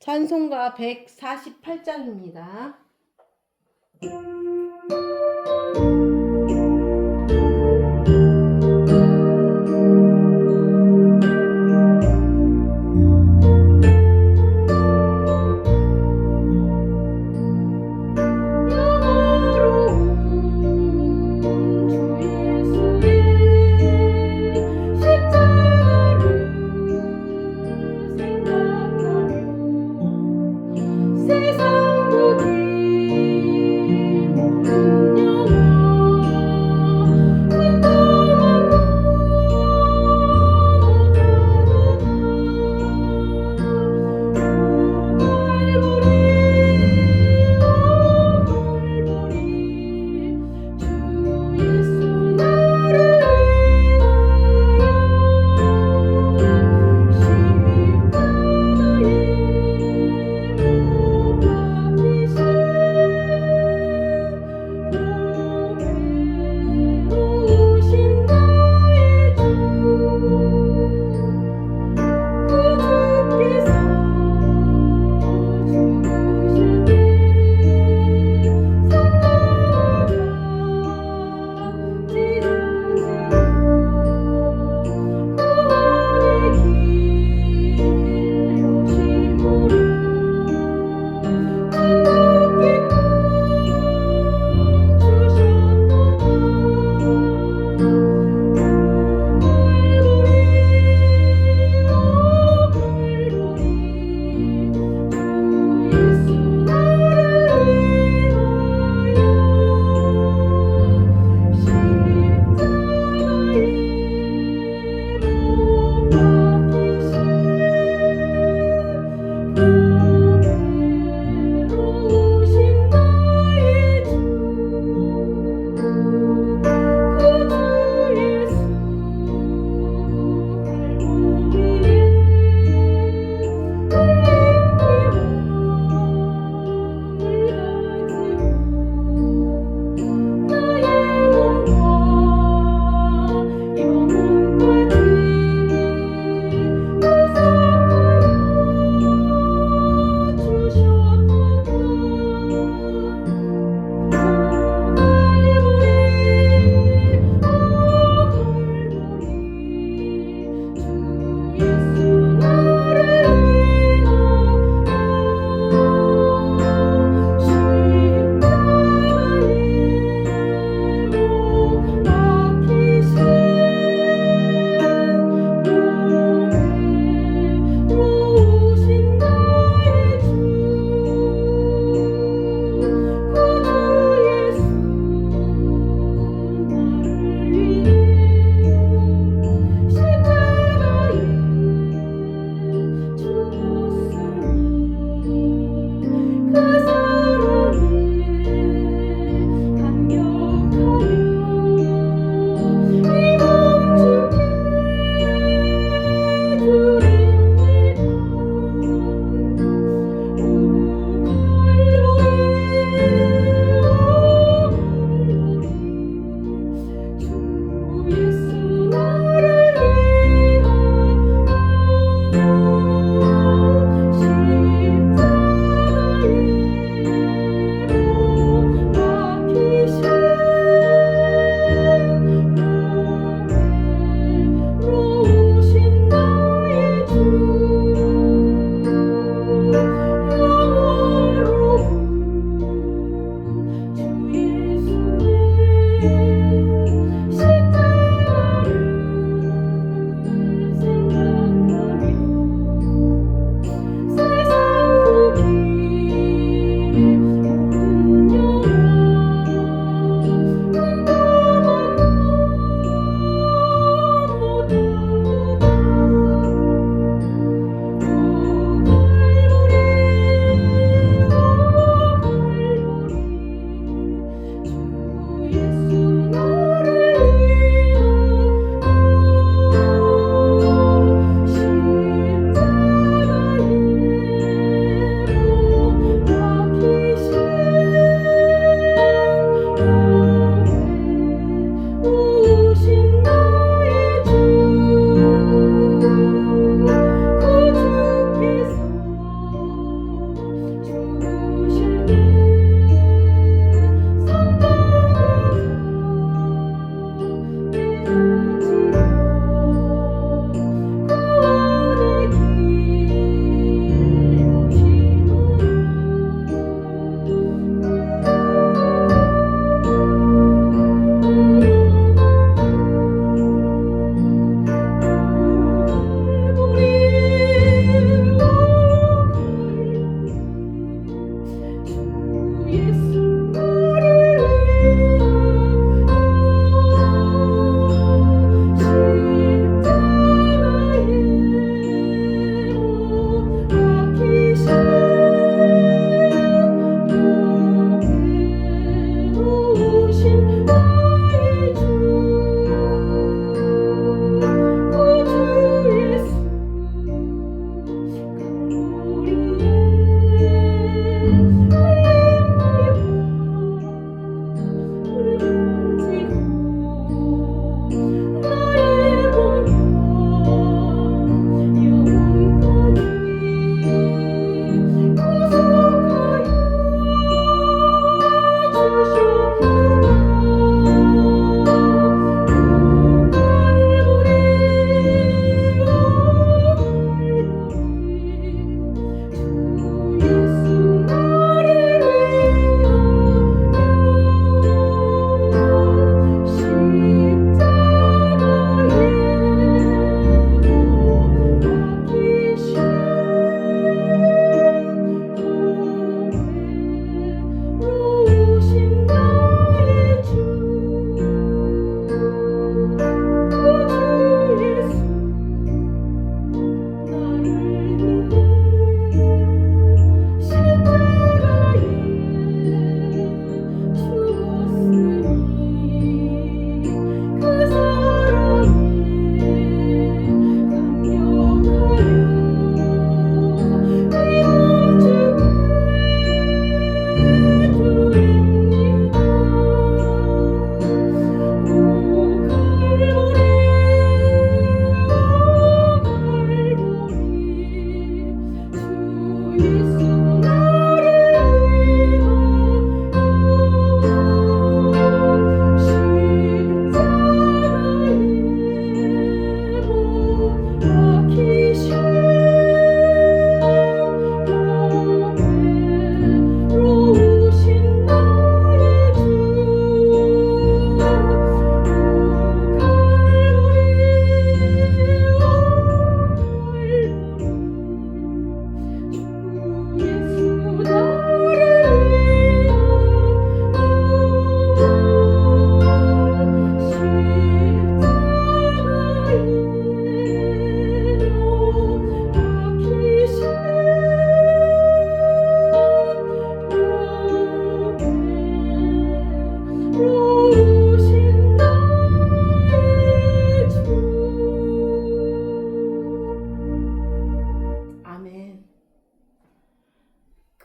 찬송가 148장입니다. 세상 모든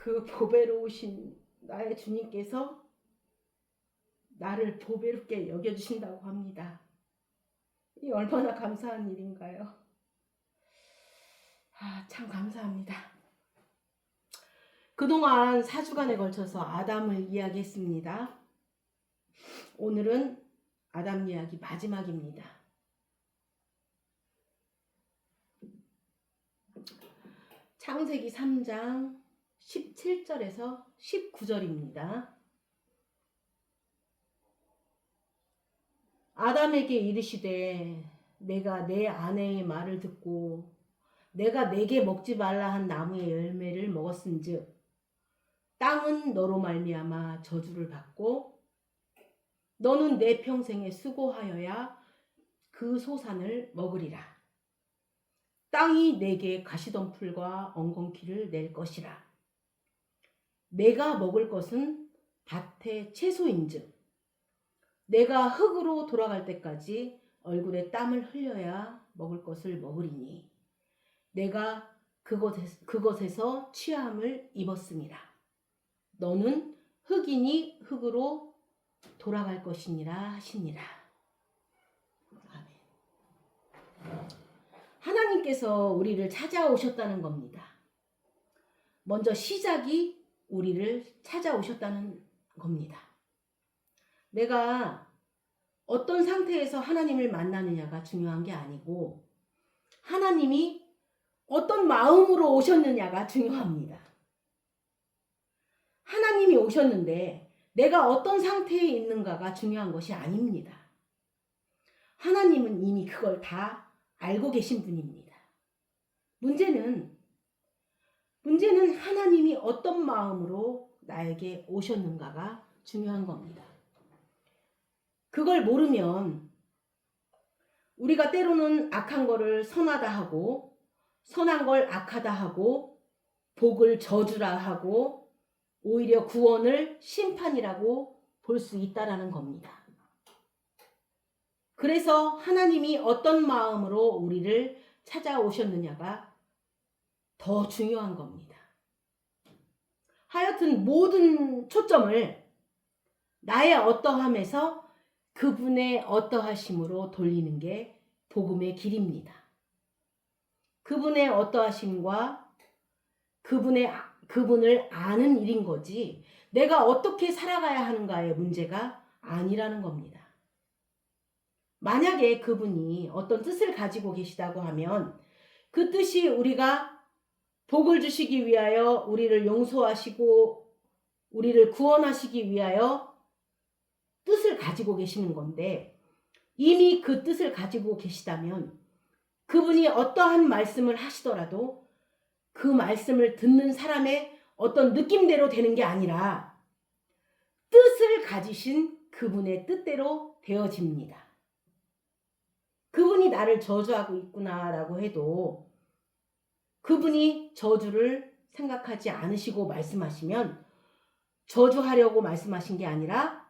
그 보배로우신 나의 주님께서 나를 보배롭게 여겨주신다고 합니다. 이 얼마나 감사한 일인가요? 참 감사합니다. 그동안 4주간에 걸쳐서 아담을 이야기했습니다. 오늘은 아담 이야기 마지막입니다. 창세기 3장 17절에서 19절입니다. 아담에게 이르시되 내가 내 아내의 말을 듣고 내가 내게 먹지 말라 한 나무의 열매를 먹었은즉 땅은 너로 말미암아 저주를 받고 너는 내 평생에 수고하여야 그 소산을 먹으리라. 땅이 내게 가시덤불과 엉겅퀴를 낼 것이라. 내가 먹을 것은 밭의 채소인즉 내가 흙으로 돌아갈 때까지 얼굴에 땀을 흘려야 먹을 것을 먹으리니 내가 그것에서 취함을 입었음이라. 너는 흙이니 흙으로 돌아갈 것이니라 하시니라. 아멘. 하나님께서 우리를 찾아오셨다는 겁니다. 먼저 시작이 우리를 찾아오셨다는 겁니다. 내가 어떤 상태에서 하나님을 만나느냐가 중요한 게 아니고 하나님이 어떤 마음으로 오셨느냐가 중요합니다. 하나님이 오셨는데 내가 어떤 상태에 있는가가 중요한 것이 아닙니다. 하나님은 이미 그걸 다 알고 계신 분입니다. 문제는 하나님이 어떤 마음으로 나에게 오셨는가가 중요한 겁니다. 그걸 모르면 우리가 때로는 악한 거를 선하다 하고 선한 걸 악하다 하고 복을 저주라 하고 오히려 구원을 심판이라고 볼 수 있다라는 겁니다. 그래서 하나님이 어떤 마음으로 우리를 찾아오셨느냐가 더 중요한 겁니다. 하여튼 모든 초점을 나의 어떠함에서 그분의 어떠하심으로 돌리는 게 복음의 길입니다. 그분의 어떠하심과 그분을 아는 일인 거지 내가 어떻게 살아가야 하는가의 문제가 아니라는 겁니다. 만약에 그분이 어떤 뜻을 가지고 계시다고 하면 그 뜻이 우리가 복을 주시기 위하여 우리를 용서하시고 우리를 구원하시기 위하여 뜻을 가지고 계시는 건데 이미 그 뜻을 가지고 계시다면 그분이 어떠한 말씀을 하시더라도 그 말씀을 듣는 사람의 어떤 느낌대로 되는 게 아니라 뜻을 가지신 그분의 뜻대로 되어집니다. 그분이 나를 저주하고 있구나라고 해도 그분이 저주를 생각하지 않으시고 말씀하시면 저주하려고 말씀하신 게 아니라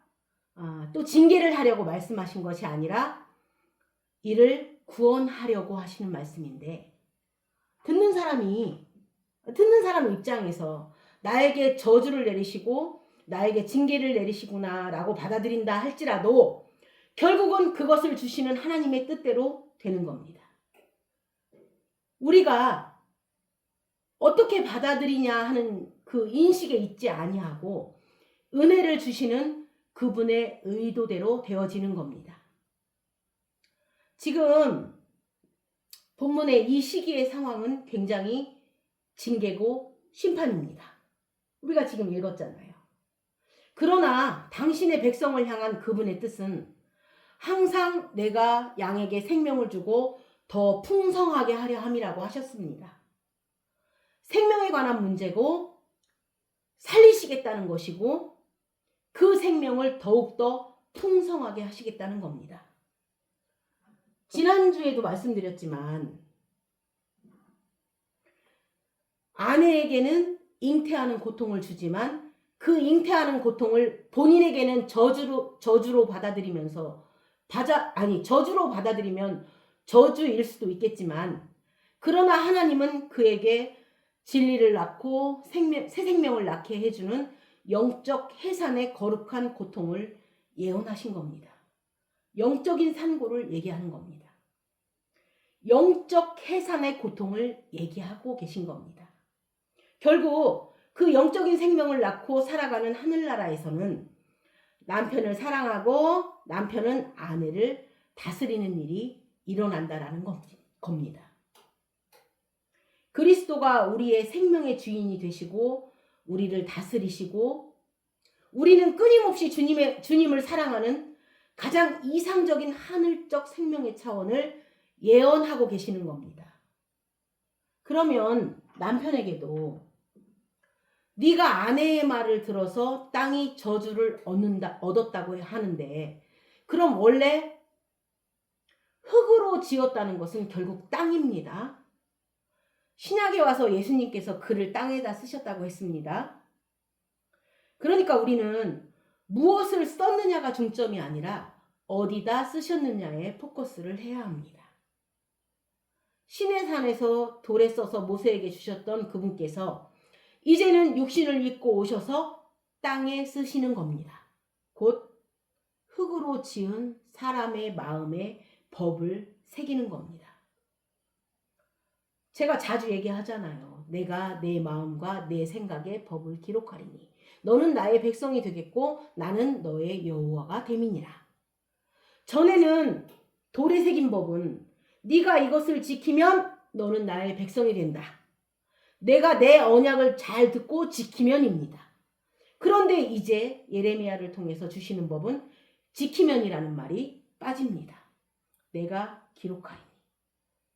또 징계를 하려고 말씀하신 것이 아니라 이를 구원하려고 하시는 말씀인데 듣는 사람 입장에서 나에게 저주를 내리시고 나에게 징계를 내리시구나 라고 받아들인다 할지라도 결국은 그것을 주시는 하나님의 뜻대로 되는 겁니다. 우리가 어떻게 받아들이냐 하는 그 인식에 있지 아니하고 은혜를 주시는 그분의 의도대로 되어지는 겁니다. 지금 본문의 이 시기의 상황은 굉장히 징계고 심판입니다. 우리가 지금 읽었잖아요. 그러나 당신의 백성을 향한 그분의 뜻은 항상 내가 양에게 생명을 주고 더 풍성하게 하려 함이라고 하셨습니다. 생명에 관한 문제고 살리시겠다는 것이고 그 생명을 더욱더 풍성하게 하시겠다는 겁니다. 지난주에도 말씀드렸지만 아내에게는 잉태하는 고통을 주지만 그 잉태하는 고통을 본인에게는 저주로 받아들이면서 저주로 받아들이면 저주일 수도 있겠지만 그러나 하나님은 그에게 진리를 낳고 새 생명을 낳게 해주는 영적 해산의 거룩한 고통을 예언하신 겁니다. 영적인 산고를 얘기하는 겁니다. 영적 해산의 고통을 얘기하고 계신 겁니다. 결국 그 영적인 생명을 낳고 살아가는 하늘나라에서는 남편을 사랑하고 남편은 아내를 다스리는 일이 일어난다라는 겁니다. 그리스도가 우리의 생명의 주인이 되시고 우리를 다스리시고 우리는 끊임없이 주님을 사랑하는 가장 이상적인 하늘적 생명의 차원을 예언하고 계시는 겁니다. 그러면 남편에게도 네가 아내의 말을 들어서 땅이 저주를 얻었다고 하는데 그럼 원래 흙으로 지었다는 것은 결국 땅입니다. 신약에 와서 예수님께서 글을 땅에다 쓰셨다고 했습니다. 그러니까 우리는 무엇을 썼느냐가 중점이 아니라 어디다 쓰셨느냐에 포커스를 해야 합니다. 시내산에서 돌에 써서 모세에게 주셨던 그분께서 이제는 육신을 입고 오셔서 땅에 쓰시는 겁니다. 곧 흙으로 지은 사람의 마음에 법을 새기는 겁니다. 제가 자주 얘기하잖아요. 내가 내 마음과 내 생각에 법을 기록하리니 너는 나의 백성이 되겠고 나는 너의 여호와가 됨이니라. 전에는 돌에 새긴 법은 네가 이것을 지키면 너는 나의 백성이 된다. 내가 내 언약을 잘 듣고 지키면입니다. 그런데 이제 예레미야를 통해서 주시는 법은 지키면이라는 말이 빠집니다. 내가 기록하리니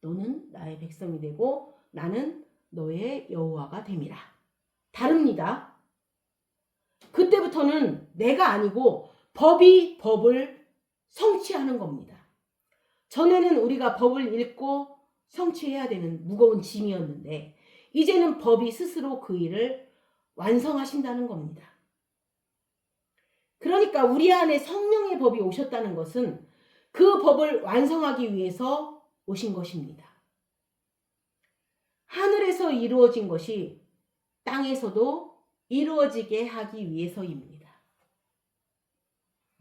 너는 나의 백성이 되고 나는 너의 여호와가 됨이라. 다릅니다. 그때부터는 내가 아니고 법이 법을 성취하는 겁니다. 전에는 우리가 법을 읽고 성취해야 되는 무거운 짐이었는데 이제는 법이 스스로 그 일을 완성하신다는 겁니다. 그러니까 우리 안에 성령의 법이 오셨다는 것은 그 법을 완성하기 위해서 오신 것입니다. 하늘에서 이루어진 것이 땅에서도 이루어지게 하기 위해서입니다.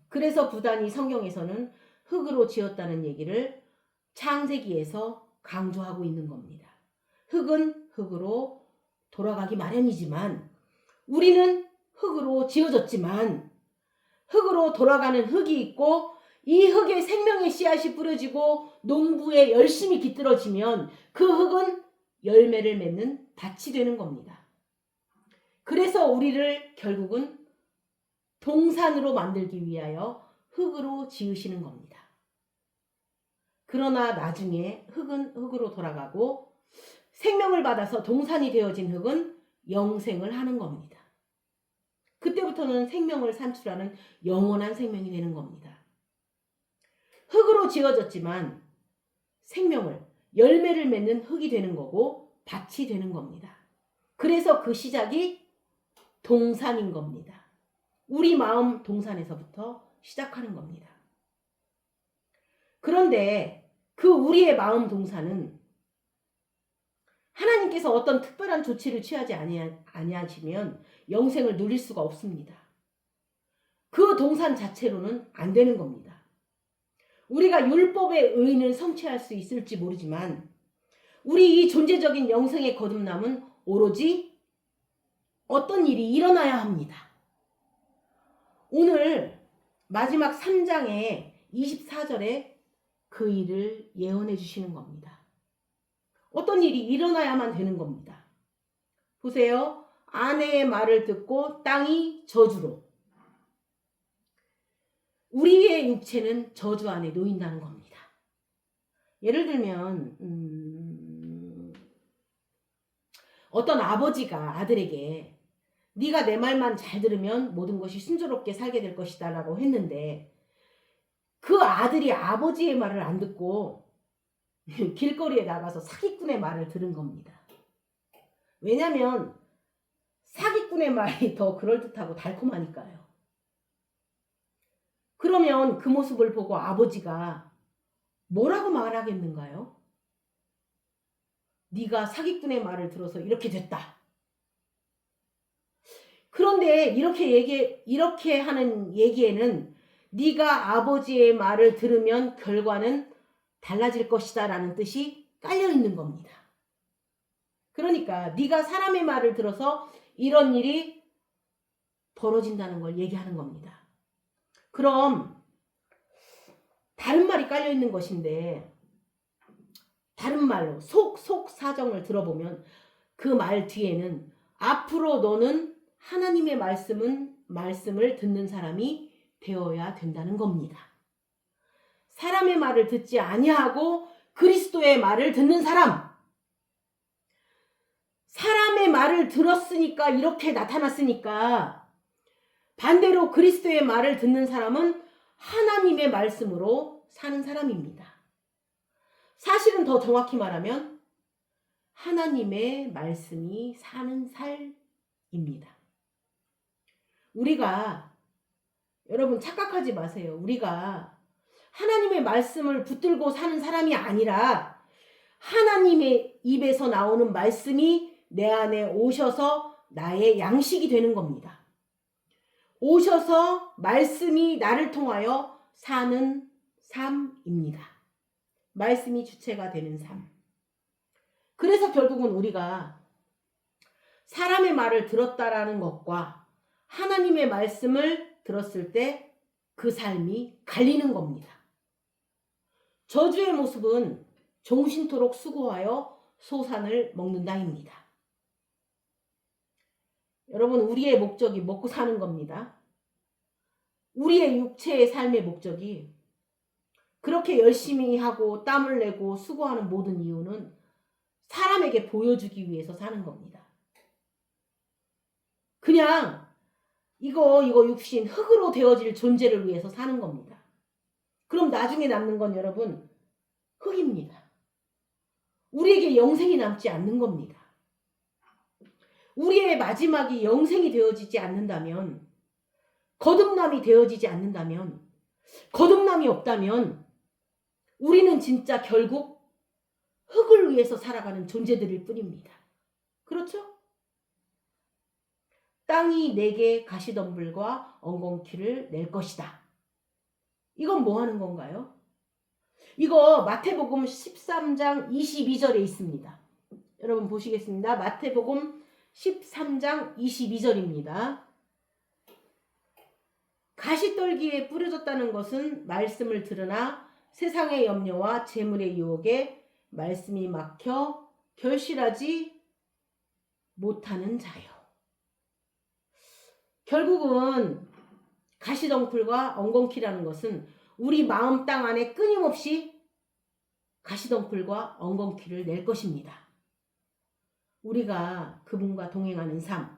그래서 부단히 성경에서는 흙으로 지었다는 얘기를 창세기에서 강조하고 있는 겁니다. 흙은 흙으로 돌아가기 마련이지만 우리는 흙으로 지어졌지만 흙으로 돌아가는 흙이 있고 이 흙에 생명의 씨앗이 뿌려지고 농부에 열심히 깃들어지면 그 흙은 열매를 맺는 밭이 되는 겁니다. 그래서 우리를 결국은 동산으로 만들기 위하여 흙으로 지으시는 겁니다. 그러나 나중에 흙은 흙으로 돌아가고 생명을 받아서 동산이 되어진 흙은 영생을 하는 겁니다. 그때부터는 생명을 산출하는 영원한 생명이 되는 겁니다. 흙으로 지어졌지만 생명을 열매를 맺는 흙이 되는 거고 밭이 되는 겁니다. 그래서 그 시작이 동산인 겁니다. 우리 마음 동산에서부터 시작하는 겁니다. 그런데 그 우리의 마음 동산은 하나님께서 어떤 특별한 조치를 취하지 아니하시면 영생을 누릴 수가 없습니다. 그 동산 자체로는 안 되는 겁니다. 우리가 율법의 의인을 성취할 수 있을지 모르지만 우리 이 존재적인 영생의 거듭남은 오로지 어떤 일이 일어나야 합니다. 오늘 마지막 3장의 24절에 그 일을 예언해 주시는 겁니다. 어떤 일이 일어나야만 되는 겁니다. 보세요. 아내의 말을 듣고 땅이 저주로. 우리의 육체는 저주 안에 놓인다는 겁니다. 예를 들면 어떤 아버지가 아들에게 네가 내 말만 잘 들으면 모든 것이 순조롭게 살게 될 것이다 라고 했는데 그 아들이 아버지의 말을 안 듣고 길거리에 나가서 사기꾼의 말을 들은 겁니다. 왜냐하면 사기꾼의 말이 더 그럴듯하고 달콤하니까요. 그러면 그 모습을 보고 아버지가 뭐라고 말하겠는가요? 네가 사기꾼의 말을 들어서 이렇게 됐다. 그런데 이렇게 하는 얘기에는 네가 아버지의 말을 들으면 결과는 달라질 것이다 라는 뜻이 깔려 있는 겁니다. 그러니까 네가 사람의 말을 들어서 이런 일이 벌어진다는 걸 얘기하는 겁니다. 그럼 다른 말이 깔려 있는 것인데, 다른 말로 속 사정을 들어보면 그 말 뒤에는 앞으로 너는 하나님의 말씀을 듣는 사람이 되어야 된다는 겁니다. 사람의 말을 듣지 아니하고 그리스도의 말을 듣는 사람. 사람의 말을 들었으니까 이렇게 나타났으니까 반대로 그리스도의 말을 듣는 사람은 하나님의 말씀으로 사는 사람입니다. 사실은 더 정확히 말하면 하나님의 말씀이 사는 삶입니다. 우리가, 여러분 착각하지 마세요. 우리가 하나님의 말씀을 붙들고 사는 사람이 아니라 하나님의 입에서 나오는 말씀이 내 안에 오셔서 나의 양식이 되는 겁니다. 오셔서 말씀이 나를 통하여 사는 삶입니다. 말씀이 주체가 되는 삶. 그래서 결국은 우리가 사람의 말을 들었다라는 것과 하나님의 말씀을 들었을 때 그 삶이 갈리는 겁니다. 저주의 모습은 종신토록 수고하여 소산을 먹는다입니다. 여러분, 우리의 목적이 먹고 사는 겁니다. 우리의 육체의 삶의 목적이 그렇게 열심히 하고 땀을 내고 수고하는 모든 이유는 사람에게 보여주기 위해서 사는 겁니다. 그냥 이거 육신 흙으로 되어질 존재를 위해서 사는 겁니다. 그럼 나중에 남는 건 여러분 흙입니다. 우리에게 영생이 남지 않는 겁니다. 우리의 마지막이 영생이 되어지지 않는다면, 거듭남이 되어지지 않는다면, 거듭남이 없다면 우리는 진짜 결국 흙을 위해서 살아가는 존재들일 뿐입니다. 그렇죠? 땅이 내게 가시덤불과 엉겅퀴를 낼 것이다. 이건 뭐 하는 건가요? 이거 마태복음 13장 22절에 있습니다. 여러분 보시겠습니다. 마태복음 13장 22절입니다. 가시떨기에 뿌려졌다는 것은 말씀을 들으나 세상의 염려와 재물의 유혹에 말씀이 막혀 결실하지 못하는 자요. 결국은 가시덩굴과 엉겅퀴라는 것은 우리 마음 땅 안에 끊임없이 가시덩굴과 엉겅퀴를 낼 것입니다. 우리가 그분과 동행하는 삶,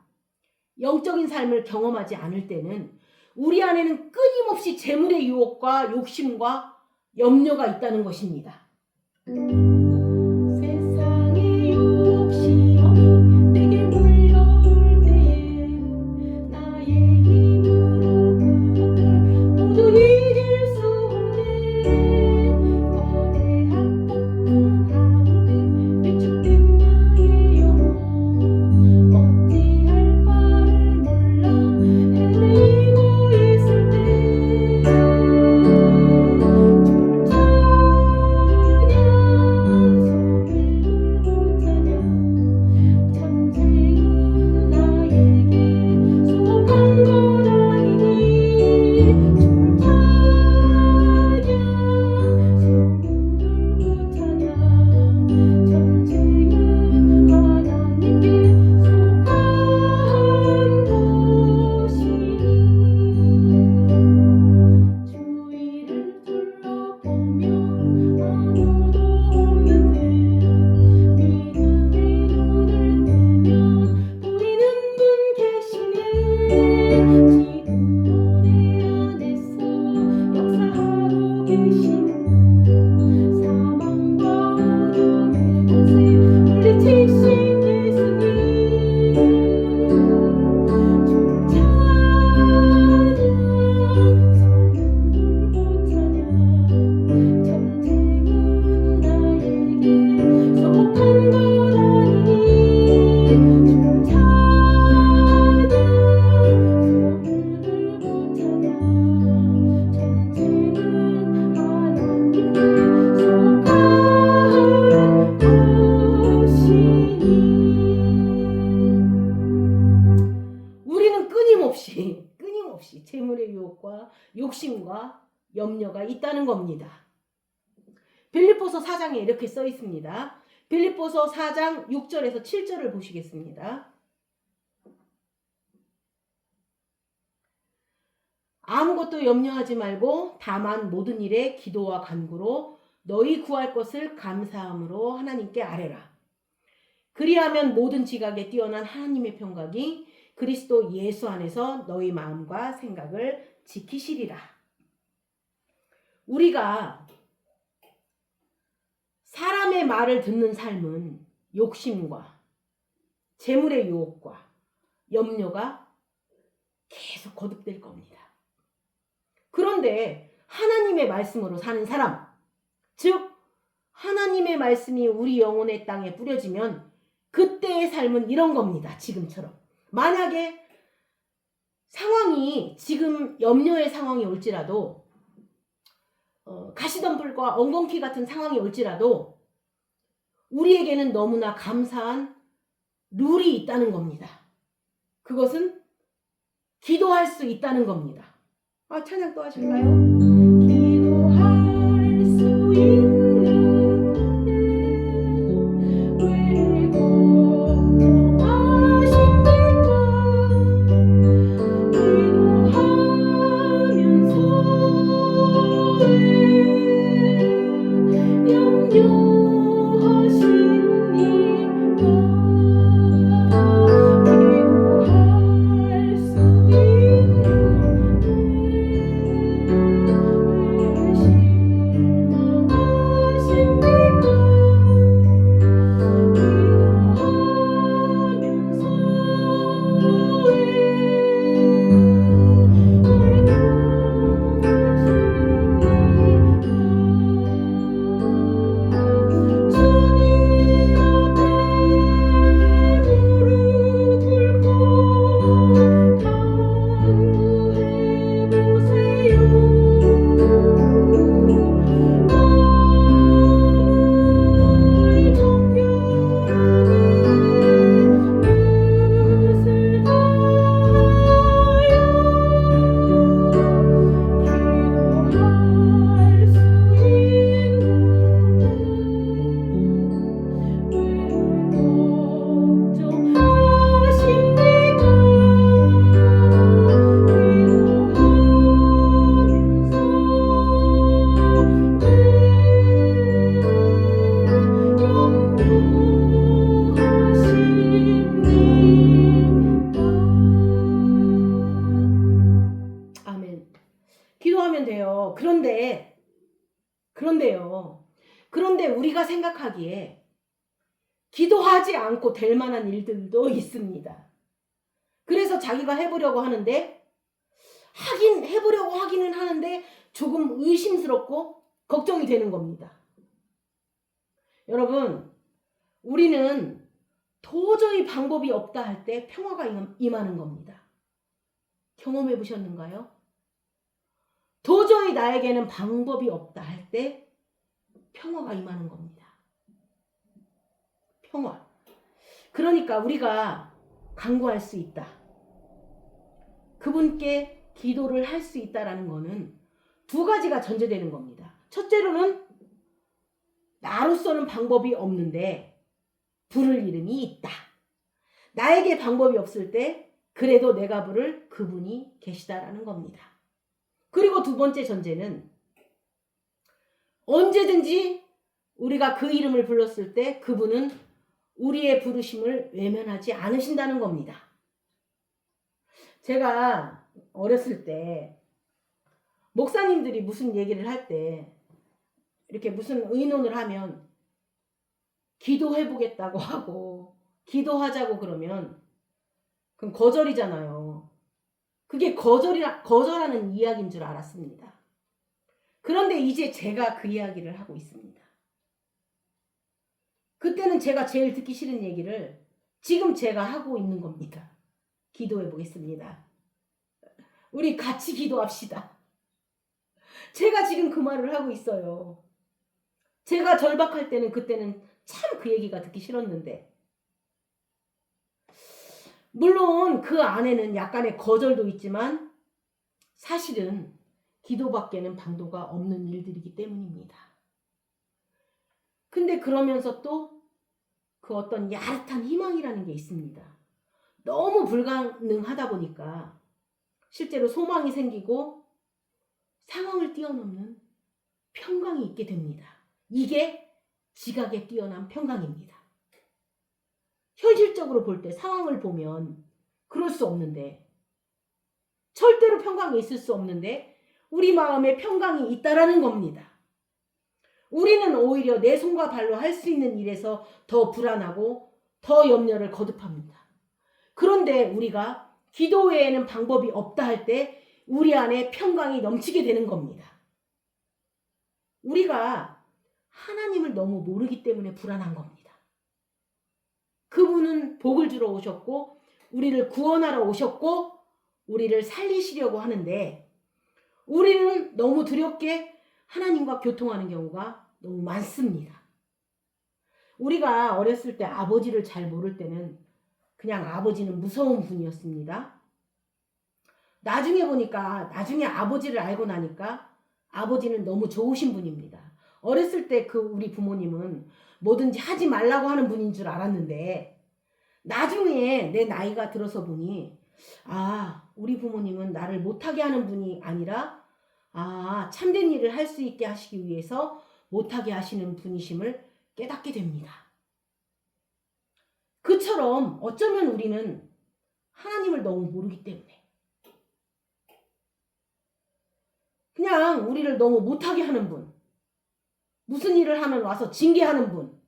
영적인 삶을 경험하지 않을 때는 우리 안에는 끊임없이 재물의 유혹과 욕심과 염려가 있다는 것입니다. 세상의 욕심이 내게 물려올 때에 나의 힘으로 그것들 모두 이길 수 없네. 거대한 폭풍 가운데 위축된 나의 영혼 어찌할 바를 몰라 헤매이고 있을 때 끊임없이 재물의 유혹과 욕심과 염려가 있다는 겁니다. 빌립보서 4장에 이렇게 써 있습니다. 빌립보서 4장 6절에서 7절을 보시겠습니다. 아무것도 염려하지 말고 다만 모든 일에 기도와 간구로 너희 구할 것을 감사함으로 하나님께 아뢰라. 그리하면 모든 지각에 뛰어난 하나님의 평강이 그리스도 예수 안에서 너희 마음과 생각을 지키시리라. 우리가 사람의 말을 듣는 삶은 욕심과 재물의 유혹과 염려가 계속 거듭될 겁니다. 그런데 하나님의 말씀으로 사는 사람, 즉 하나님의 말씀이 우리 영혼의 땅에 뿌려지면 그때의 삶은 이런 겁니다. 지금처럼. 만약에 상황이 지금 염려의 상황이 올지라도 가시덤불과 엉겅퀴 같은 상황이 올지라도 우리에게는 너무나 감사한 룰이 있다는 겁니다. 그것은 기도할 수 있다는 겁니다. 찬양 또 하실까요? 기도할 수 있는 왜 걱정하십니까? 기도하면서 기도하면 돼요. 그런데 우리가 생각하기에 기도하지 않고 될 만한 일들도 있습니다. 그래서 자기가 해보려고 하는데 해보려고 하기는 하는데 조금 의심스럽고 걱정이 되는 겁니다. 여러분, 우리는 도저히 방법이 없다 할 때 평화가 임하는 겁니다. 경험해 보셨는가요? 도저히 나에게는 방법이 없다 할 때 평화가 임하는 겁니다. 평화. 그러니까 우리가 간구할 수 있다. 그분께 기도를 할 수 있다라는 것은 두 가지가 전제되는 겁니다. 첫째로는 나로서는 방법이 없는데 부를 이름이 있다. 나에게 방법이 없을 때 그래도 내가 부를 그분이 계시다라는 겁니다. 그리고 두 번째 전제는 언제든지 우리가 그 이름을 불렀을 때 그분은 우리의 부르심을 외면하지 않으신다는 겁니다. 제가 어렸을 때 목사님들이 무슨 얘기를 할 때 이렇게 무슨 의논을 하면 기도해보겠다고 하고 기도하자고 그러면 그럼 거절이잖아요. 그게 거절하는 이야기인 줄 알았습니다. 그런데 이제 제가 그 이야기를 하고 있습니다. 그때는 제가 제일 듣기 싫은 얘기를 지금 제가 하고 있는 겁니다. 기도해 보겠습니다. 우리 같이 기도합시다. 제가 지금 그 말을 하고 있어요. 제가 절박할 때는 그때는 참 그 얘기가 듣기 싫었는데 물론 그 안에는 약간의 거절도 있지만 사실은 기도밖에는 방도가 없는 일들이기 때문입니다. 근데 그러면서 또 그 어떤 야릇한 희망이라는 게 있습니다. 너무 불가능하다 보니까 실제로 소망이 생기고 상황을 뛰어넘는 평강이 있게 됩니다. 이게 지각에 뛰어난 평강입니다. 현실적으로 볼 때 상황을 보면 그럴 수 없는데, 절대로 평강이 있을 수 없는데 우리 마음에 평강이 있다라는 겁니다. 우리는 오히려 내 손과 발로 할 수 있는 일에서 더 불안하고 더 염려를 거듭합니다. 그런데 우리가 기도 외에는 방법이 없다 할 때 우리 안에 평강이 넘치게 되는 겁니다. 우리가 하나님을 너무 모르기 때문에 불안한 겁니다. 그분은 복을 주러 오셨고 우리를 구원하러 오셨고 우리를 살리시려고 하는데 우리는 너무 두렵게 하나님과 교통하는 경우가 너무 많습니다. 우리가 어렸을 때 아버지를 잘 모를 때는 그냥 아버지는 무서운 분이었습니다. 나중에 보니까, 나중에 아버지를 알고 나니까 아버지는 너무 좋으신 분입니다. 어렸을 때 우리 부모님은 뭐든지 하지 말라고 하는 분인 줄 알았는데 나중에 내 나이가 들어서 보니 우리 부모님은 나를 못하게 하는 분이 아니라 참된 일을 할 수 있게 하시기 위해서 못하게 하시는 분이심을 깨닫게 됩니다. 그처럼 어쩌면 우리는 하나님을 너무 모르기 때문에 그냥 우리를 너무 못하게 하는 분, 무슨 일을 하면 와서 징계하는 분,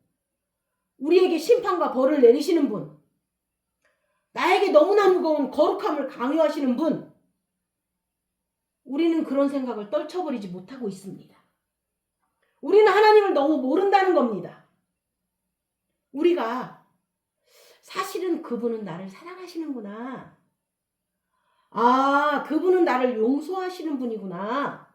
우리에게 심판과 벌을 내리시는 분, 나에게 너무나 무거운 거룩함을 강요하시는 분, 우리는 그런 생각을 떨쳐버리지 못하고 있습니다. 우리는 하나님을 너무 모른다는 겁니다. 우리가 사실은 그분은 나를 사랑하시는구나. 그분은 나를 용서하시는 분이구나.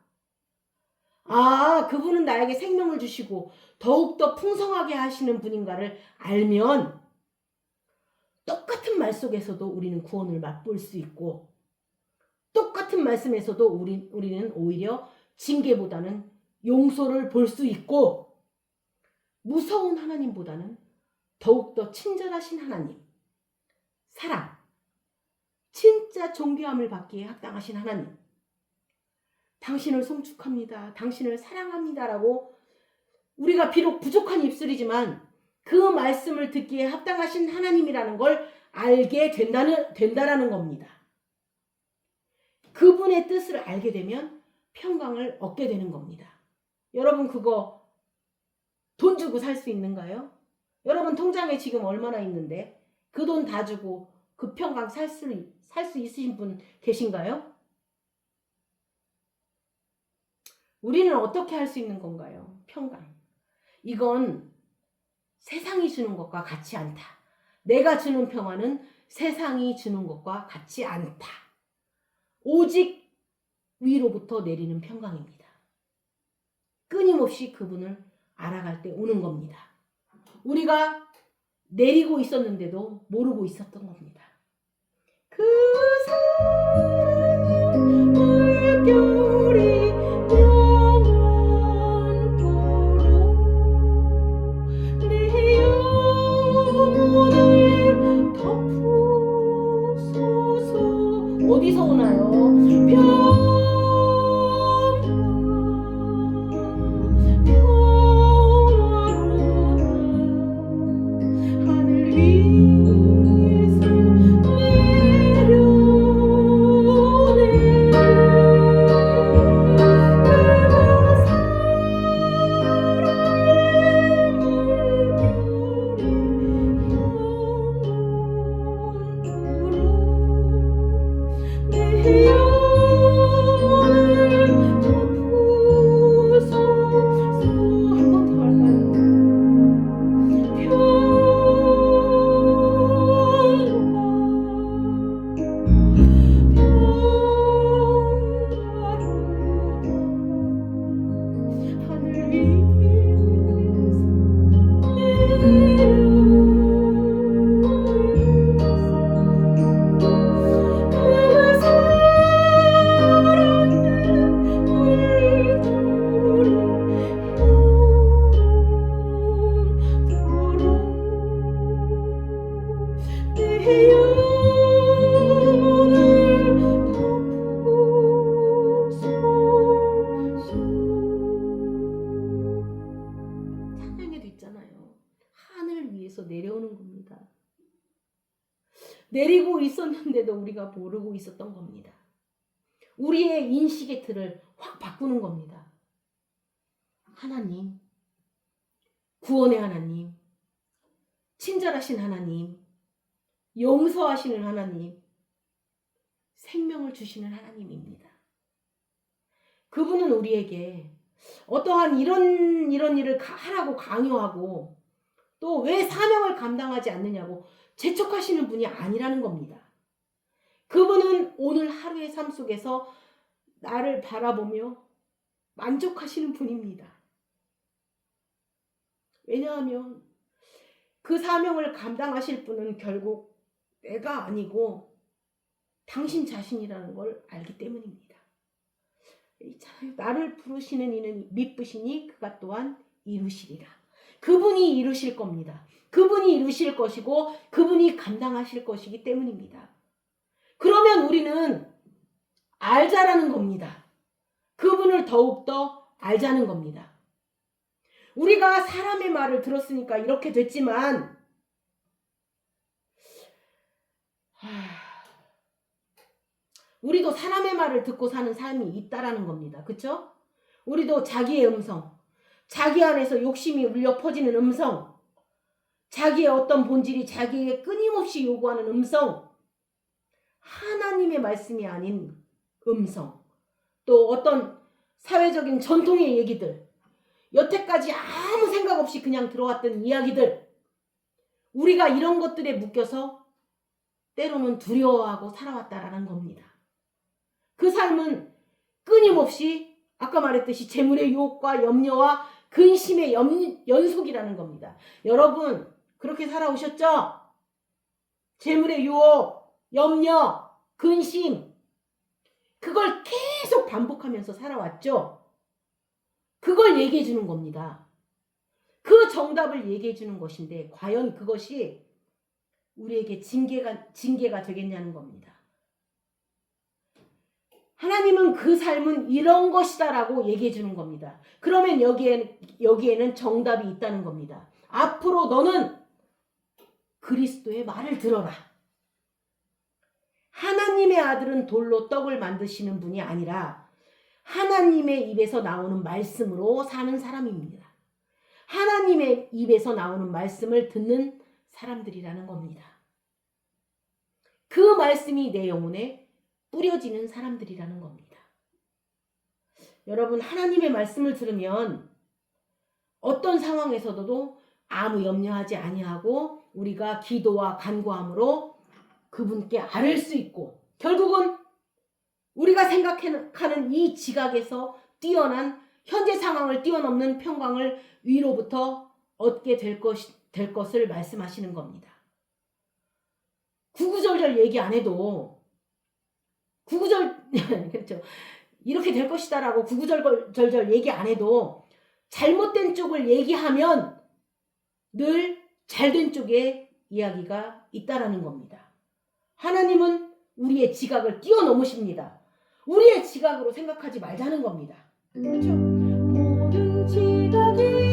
그분은 나에게 생명을 주시고 더욱더 풍성하게 하시는 분인가를 알면 똑같은 말 속에서도 우리는 구원을 맛볼 수 있고 똑같은 말씀에서도 우리는 오히려 징계보다는 용서를 볼 수 있고 무서운 하나님보다는 더욱더 친절하신 하나님, 사랑, 진짜 존귀함을 받기에 합당하신 하나님, 당신을 송축합니다, 당신을 사랑합니다라고 우리가 비록 부족한 입술이지만 그 말씀을 듣기에 합당하신 하나님이라는 걸 알게 된다라는 겁니다. 그분의 뜻을 알게 되면 평강을 얻게 되는 겁니다. 여러분 그거 돈 주고 살 수 있는가요? 여러분 통장에 지금 얼마나 있는데 그 돈 다 주고 그 평강 살 수 있으신 분 계신가요? 우리는 어떻게 할 수 있는 건가요? 평강. 이건 세상이 주는 것과 같지 않다. 내가 주는 평화는 세상이 주는 것과 같지 않다. 오직 위로부터 내리는 평강입니다. 끊임없이 그분을 알아갈 때 오는 겁니다. 우리가 내리고 있었는데도 모르고 있었던 겁니다. 그 사랑 물결이 영원토록 내 영혼을 덮으소서. 어디서 오나요? 있었는데도 우리가 모르고 있었던 겁니다. 우리의 인식의 틀을 확 바꾸는 겁니다. 하나님, 구원의 하나님, 친절하신 하나님, 용서하시는 하나님, 생명을 주시는 하나님입니다. 그분은 우리에게 어떠한 이런 일을 하라고 강요하고 또 왜 사명을 감당하지 않느냐고 재촉하시는 분이 아니라는 겁니다. 그분은 오늘 하루의 삶 속에서 나를 바라보며 만족하시는 분입니다. 왜냐하면 그 사명을 감당하실 분은 결국 내가 아니고 당신 자신이라는 걸 알기 때문입니다. 나를 부르시는 이는 미쁘시니 그가 또한 이루시리라. 그분이 이루실 겁니다. 그분이 이루실 것이고 그분이 감당하실 것이기 때문입니다. 그러면 우리는 알자라는 겁니다. 그분을 더욱더 알자는 겁니다. 우리가 사람의 말을 들었으니까 이렇게 됐지만 우리도 사람의 말을 듣고 사는 삶이 있다라는 겁니다. 그렇죠? 우리도 자기의 음성, 자기 안에서 욕심이 울려 퍼지는 음성, 자기의 어떤 본질이 자기에게 끊임없이 요구하는 음성, 하나님의 말씀이 아닌 음성, 또 어떤 사회적인 전통의 얘기들, 여태까지 아무 생각 없이 그냥 들어왔던 이야기들, 우리가 이런 것들에 묶여서 때로는 두려워하고 살아왔다라는 겁니다. 그 삶은 끊임없이 아까 말했듯이 재물의 유혹과 염려와 근심의 연속이라는 겁니다. 여러분 그렇게 살아오셨죠? 재물의 유혹, 염려, 근심, 그걸 계속 반복하면서 살아왔죠? 그걸 얘기해 주는 겁니다. 그 정답을 얘기해 주는 것인데 과연 그것이 우리에게 징계가 되겠냐는 겁니다. 하나님은 그 삶은 이런 것이다라고 얘기해 주는 겁니다. 그러면 여기에는 정답이 있다는 겁니다. 앞으로 너는 그리스도의 말을 들어라. 하나님의 아들은 돌로 떡을 만드시는 분이 아니라 하나님의 입에서 나오는 말씀으로 사는 사람입니다. 하나님의 입에서 나오는 말씀을 듣는 사람들이라는 겁니다. 그 말씀이 내 영혼에 뿌려지는 사람들이라는 겁니다. 여러분 하나님의 말씀을 들으면 어떤 상황에서도 아무 염려하지 아니하고 우리가 기도와 간구함으로 그분께 아뢰 수 있고 결국은 우리가 생각하는 이 지각에서 뛰어난 현재 상황을 뛰어넘는 평강을 위로부터 얻게 될 것을 말씀하시는 겁니다. 구구절절 얘기 안 해도 그렇죠. 이렇게 될 것이다라고 구구절절 얘기 안 해도 잘못된 쪽을 얘기하면 늘 잘된 쪽에 이야기가 있다라는 겁니다. 하나님은 우리의 지각을 뛰어넘으십니다. 우리의 지각으로 생각하지 말자는 겁니다. 그렇죠? 모든 지각이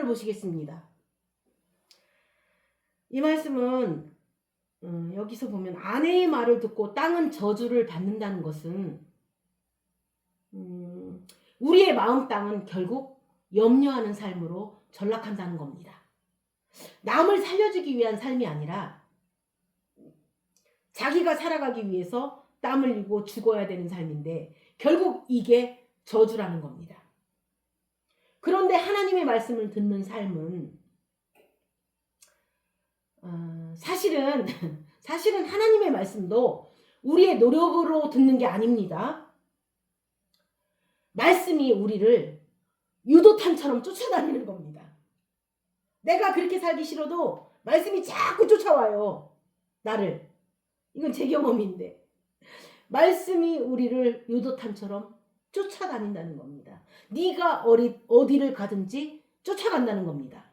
말씀을 보시겠습니다. 이 말씀은 여기서 보면 아내의 말을 듣고 땅은 저주를 받는다는 것은 우리의 마음 땅은 결국 염려하는 삶으로 전락한다는 겁니다. 남을 살려주기 위한 삶이 아니라 자기가 살아가기 위해서 땀 흘리고 죽어야 되는 삶인데 결국 이게 저주라는 겁니다. 그런데 하나님의 말씀을 듣는 삶은 사실은 하나님의 말씀도 우리의 노력으로 듣는 게 아닙니다. 말씀이 우리를 유도탄처럼 쫓아다니는 겁니다. 내가 그렇게 살기 싫어도 말씀이 자꾸 쫓아와요. 나를. 이건 제 경험인데. 말씀이 우리를 유도탄처럼 쫓아다닌다는 겁니다. 네가 어디를 가든지 쫓아간다는 겁니다.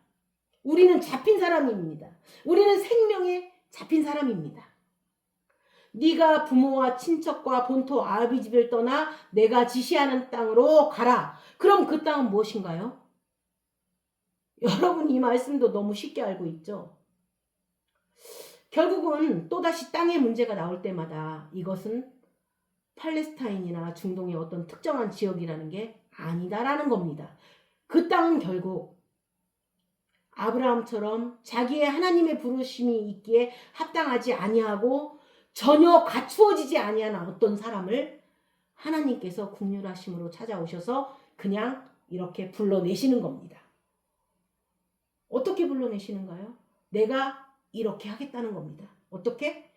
우리는 잡힌 사람입니다. 우리는 생명에 잡힌 사람입니다. 네가 부모와 친척과 본토 아비 집을 떠나 내가 지시하는 땅으로 가라. 그럼 그 땅은 무엇인가요? 여러분 이 말씀도 너무 쉽게 알고 있죠? 결국은 또다시 땅의 문제가 나올 때마다 이것은 팔레스타인이나 중동의 어떤 특정한 지역이라는 게 아니다라는 겁니다. 그 땅은 결국 아브라함처럼 자기의 하나님의 부르심이 있기에 합당하지 아니하고 전혀 갖추어지지 아니한 어떤 사람을 하나님께서 긍휼하심으로 찾아오셔서 그냥 이렇게 불러내시는 겁니다. 어떻게 불러내시는가요? 내가 이렇게 하겠다는 겁니다. 어떻게?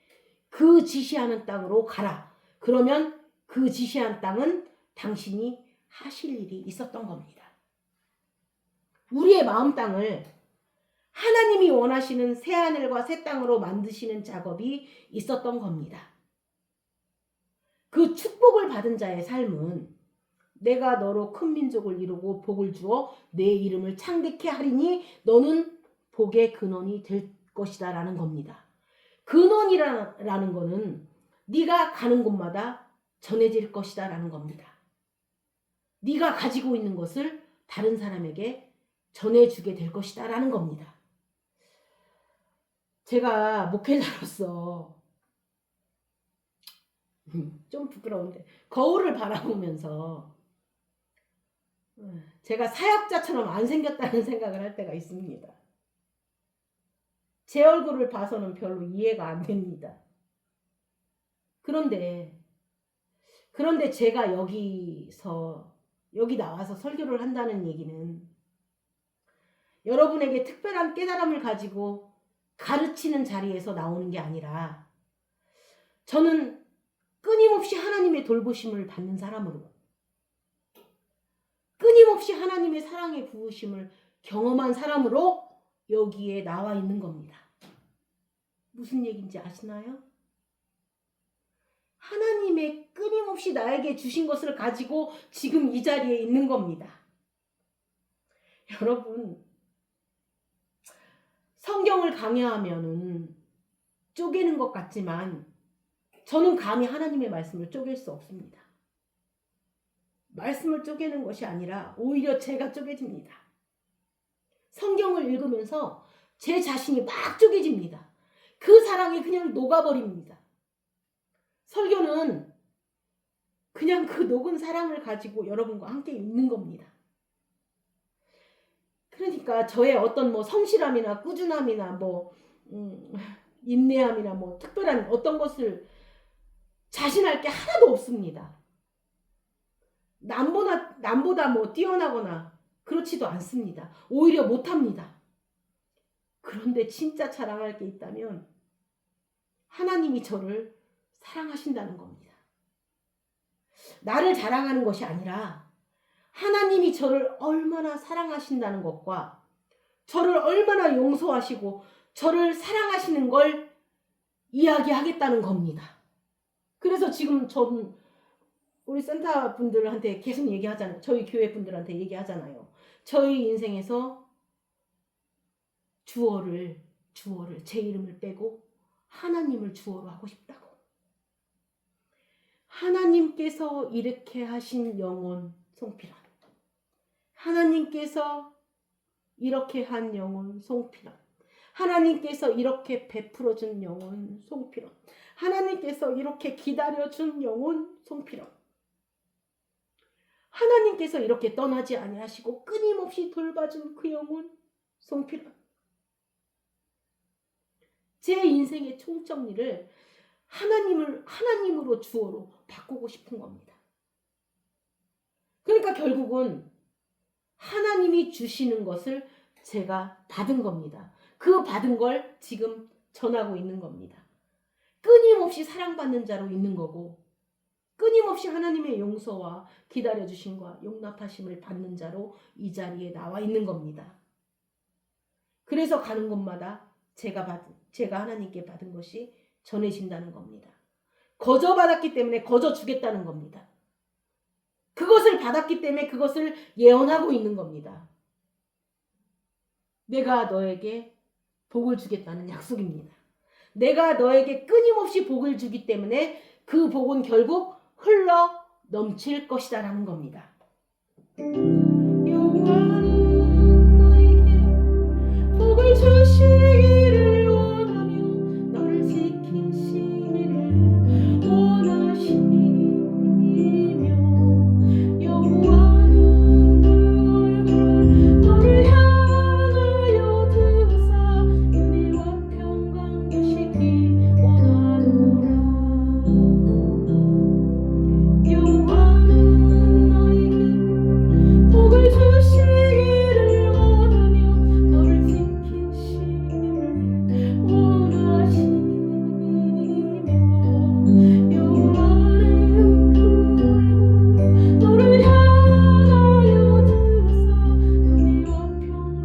그 지시하는 땅으로 가라. 그러면 그 지시한 땅은 당신이 하실 일이 있었던 겁니다. 우리의 마음 땅을 하나님이 원하시는 새하늘과 새 땅으로 만드시는 작업이 있었던 겁니다. 그 축복을 받은 자의 삶은 내가 너로 큰 민족을 이루고 복을 주어 내 이름을 창대케 하리니 너는 복의 근원이 될 것이다 라는 겁니다. 근원이라는 거는 네가 가는 곳마다 전해질 것이다 라는 겁니다. 네가 가지고 있는 것을 다른 사람에게 전해주게 될 것이다 라는 겁니다. 제가 목회자로서 좀 부끄러운데 거울을 바라보면서 제가 사역자처럼 안 생겼다는 생각을 할 때가 있습니다. 제 얼굴을 봐서는 별로 이해가 안 됩니다. 그런데 제가 여기 나와서 설교를 한다는 얘기는 여러분에게 특별한 깨달음을 가지고 가르치는 자리에서 나오는 게 아니라 저는 끊임없이 하나님의 돌보심을 받는 사람으로 끊임없이 하나님의 사랑의 부으심을 경험한 사람으로 여기에 나와 있는 겁니다. 무슨 얘기인지 아시나요? 하나님의 끊임없이 나에게 주신 것을 가지고 지금 이 자리에 있는 겁니다. 여러분, 성경을 강요하면은 쪼개는 것 같지만 저는 감히 하나님의 말씀을 쪼갤 수 없습니다. 말씀을 쪼개는 것이 아니라 오히려 제가 쪼개집니다. 성경을 읽으면서 제 자신이 막 쪼개집니다. 그 사랑이 그냥 녹아버립니다. 설교는 그냥 그 녹은 사랑을 가지고 여러분과 함께 있는 겁니다. 그러니까 저의 어떤 성실함이나 꾸준함이나 인내함이나 특별한 어떤 것을 자신할 게 하나도 없습니다. 남보다 뛰어나거나 그렇지도 않습니다. 오히려 못합니다. 그런데 진짜 자랑할 게 있다면 하나님이 저를 사랑하신다는 겁니다. 나를 자랑하는 것이 아니라 하나님이 저를 얼마나 사랑하신다는 것과 저를 얼마나 용서하시고 저를 사랑하시는 걸 이야기하겠다는 겁니다. 그래서 지금 저는 우리 센터 분들한테 계속 얘기하잖아요. 저희 교회 분들한테 얘기하잖아요. 저희 인생에서 주어를 제 이름을 빼고 하나님을 주어로 하고 싶다고. 하나님께서 이렇게 하신 영혼 송필환. 하나님께서 이렇게 한 영혼 송필원. 하나님께서 이렇게 베풀어준 영혼 송필원. 하나님께서 이렇게 기다려준 영혼 송필원. 하나님께서 이렇게 떠나지 아니하시고 끊임없이 돌봐준 그 영혼 송필원. 제 인생의 총정리를 하나님으로 주어로 바꾸고 싶은 겁니다. 그러니까 결국은 하나님이 주시는 것을 제가 받은 겁니다. 그 받은 걸 지금 전하고 있는 겁니다. 끊임없이 사랑받는 자로 있는 거고, 끊임없이 하나님의 용서와 기다려주심과 용납하심을 받는 자로 이 자리에 나와 있는 겁니다. 그래서 가는 곳마다 제가 하나님께 받은 것이 전해진다는 겁니다. 거저 받았기 때문에 거저 주겠다는 겁니다. 그것을 받았기 때문에 그것을 예언하고 있는 겁니다. 내가 너에게 복을 주겠다는 약속입니다. 내가 너에게 끊임없이 복을 주기 때문에 그 복은 결국 흘러 넘칠 것이다라는 겁니다. 여호와는 너에게 복을 주시기를 원하며 너를 지키시기를 원하시며 여호와는 그 얼굴 너를 향하여 드사 은혜와 평강 주시기 원하노라. 여호와는 너에게 복을 주시기를 원하며 너를 지키시기를 원하시며 여호와는 그 얼굴 너를 향하여 드사 은혜와 평강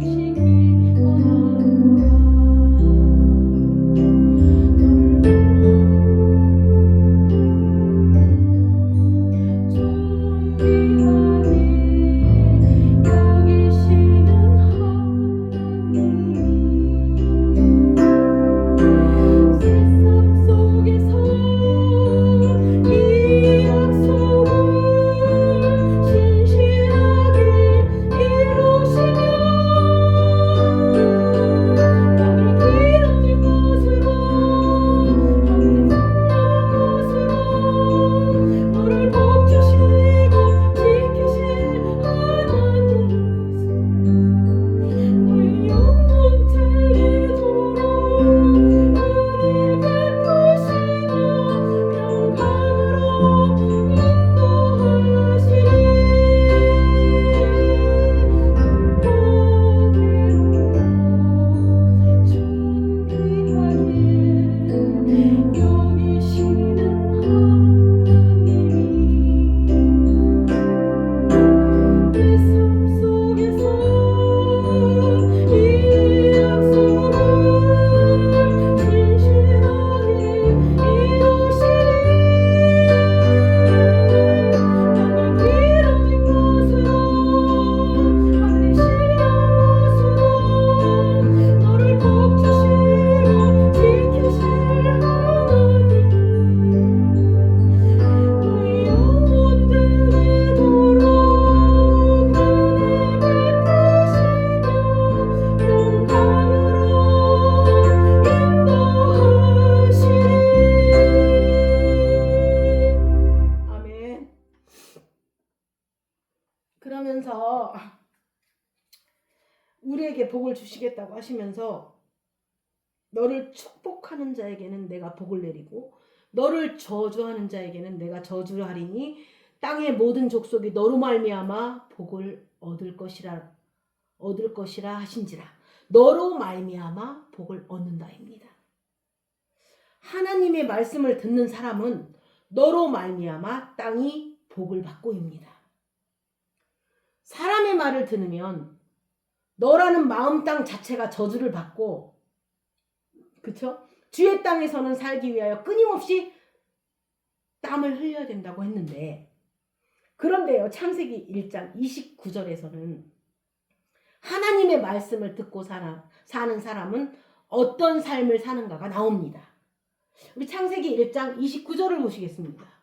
주시기 원하노라. 그러면서 우리에게 복을 주시겠다고 하시면서 너를 축복하는 자에게는 내가 복을 내리고 너를 저주하는 자에게는 내가 저주를 하리니 땅의 모든 족속이 너로 말미암아 복을 얻을 것이라 하신지라. 너로 말미암아 복을 얻는다입니다. 하나님의 말씀을 듣는 사람은 너로 말미암아 땅이 복을 받고입니다. 사람의 말을 들으면 너라는 마음 땅 자체가 저주를 받고, 그쵸? 주의 땅에서는 살기 위하여 끊임없이 땀을 흘려야 된다고 했는데, 그런데요, 창세기 1장 29절에서는 하나님의 말씀을 듣고 사는 사람은 어떤 삶을 사는가가 나옵니다. 우리 창세기 1장 29절을 보시겠습니다.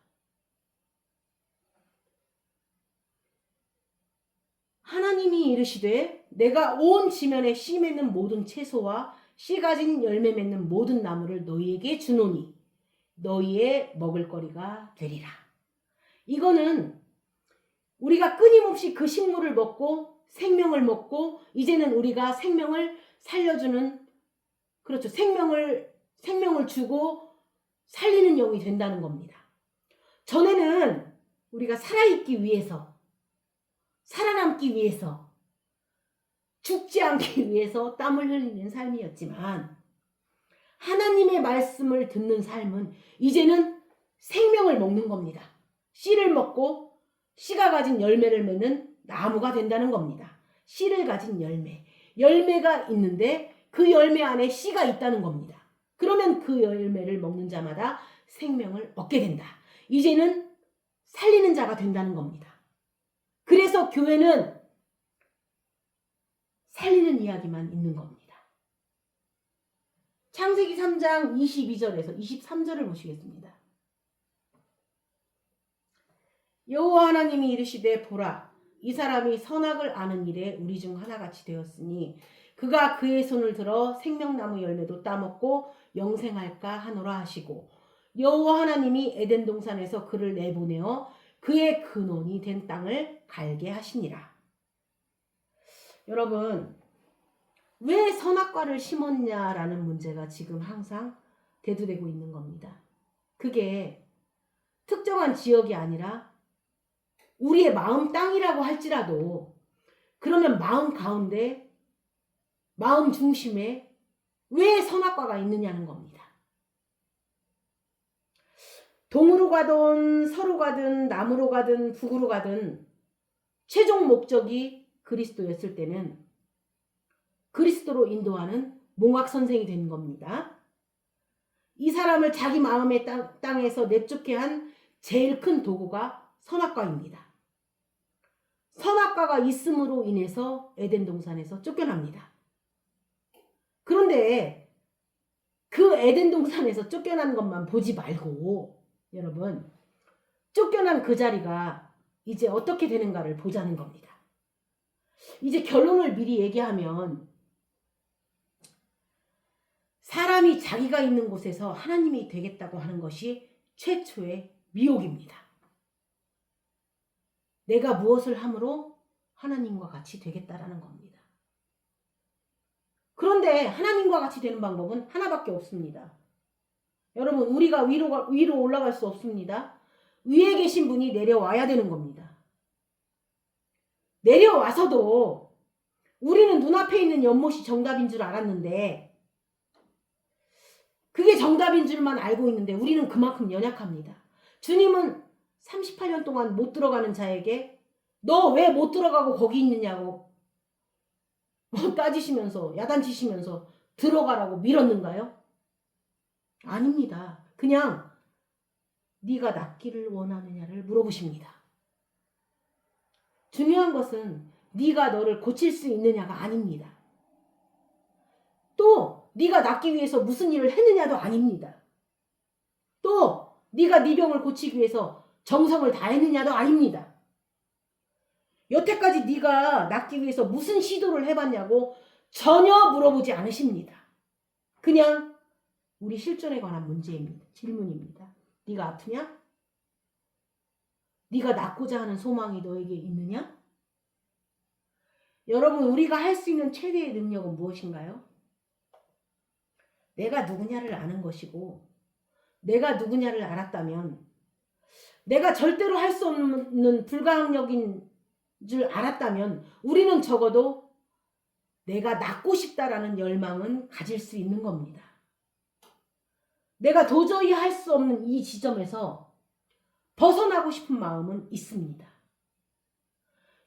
하나님이 이르시되 내가 온 지면에 씨 맺는 모든 채소와 씨 가진 열매 맺는 모든 나무를 너희에게 주노니 너희의 먹을거리가 되리라. 이거는 우리가 끊임없이 그 식물을 먹고 생명을 먹고 이제는 우리가 생명을 살려주는, 그렇죠, 생명을 주고 살리는 영이 된다는 겁니다. 전에는 우리가 살아있기 위해서, 살아남기 위해서, 죽지 않기 위해서 땀을 흘리는 삶이었지만 하나님의 말씀을 듣는 삶은 이제는 생명을 먹는 겁니다. 씨를 먹고 씨가 가진 열매를 맺는 나무가 된다는 겁니다. 씨를 가진 열매, 열매가 있는데 그 열매 안에 씨가 있다는 겁니다. 그러면 그 열매를 먹는 자마다 생명을 얻게 된다. 이제는 살리는 자가 된다는 겁니다. 그래서 교회는 살리는 이야기만 있는 겁니다. 창세기 3장 22절에서 23절을 보시겠습니다. 여호와 하나님이 이르시되 보라, 이 사람이 선악을 아는 일에 우리 중 하나같이 되었으니 그가 그의 손을 들어 생명나무 열매도 따먹고 영생할까 하노라 하시고, 여호와 하나님이 에덴 동산에서 그를 내보내어 그의 근원이 된 땅을 갈게 하시니라. 여러분, 왜 선악과를 심었냐라는 문제가 지금 항상 대두되고 있는 겁니다. 그게 특정한 지역이 아니라 우리의 마음 땅이라고 할지라도, 그러면 마음 가운데, 마음 중심에 왜 선악과가 있느냐는 겁니다. 동으로 가든 서로 가든 남으로 가든 북으로 가든 최종 목적이 그리스도였을 때는 그리스도로 인도하는 몽학선생이 된 겁니다. 이 사람을 자기 마음의 땅에서 내쫓게 한 제일 큰 도구가 선악과입니다. 선악과가 있음으로 인해서 에덴 동산에서 쫓겨납니다. 그런데 그 에덴 동산에서 쫓겨난 것만 보지 말고 여러분, 쫓겨난 그 자리가 이제 어떻게 되는가를 보자는 겁니다. 이제 결론을 미리 얘기하면 사람이 자기가 있는 곳에서 하나님이 되겠다고 하는 것이 최초의 미혹입니다. 내가 무엇을 함으로 하나님과 같이 되겠다라는 겁니다. 그런데 하나님과 같이 되는 방법은 하나밖에 없습니다. 여러분, 우리가 위로 올라갈 수 없습니다. 위에 계신 분이 내려와야 되는 겁니다. 내려와서도 우리는 눈앞에 있는 연못이 정답인 줄 알았는데, 그게 정답인 줄만 알고 있는데 우리는 그만큼 연약합니다. 주님은 38년 동안 못 들어가는 자에게 너 왜 못 들어가고 거기 있느냐고 따지시면서, 야단치시면서 들어가라고 밀었는가요? 아닙니다. 그냥 네가 낫기를 원하느냐를 물어보십니다. 중요한 것은 네가 너를 고칠 수 있느냐가 아닙니다. 또 네가 낫기 위해서 무슨 일을 했느냐도 아닙니다. 또 네가 네 병을 고치기 위해서 정성을 다했느냐도 아닙니다. 여태까지 네가 낫기 위해서 무슨 시도를 해봤냐고 전혀 물어보지 않으십니다. 그냥 우리 실존에 관한 문제입니다. 질문입니다. 네가 아프냐? 네가 낫고자 하는 소망이 너에게 있느냐? 여러분, 우리가 할 수 있는 최대의 능력은 무엇인가요? 내가 누구냐를 아는 것이고, 내가 누구냐를 알았다면, 내가 절대로 할 수 없는 불가항력인 줄 알았다면 우리는 적어도 내가 낫고 싶다라는 열망은 가질 수 있는 겁니다. 내가 도저히 할 수 없는 이 지점에서 벗어나고 싶은 마음은 있습니다.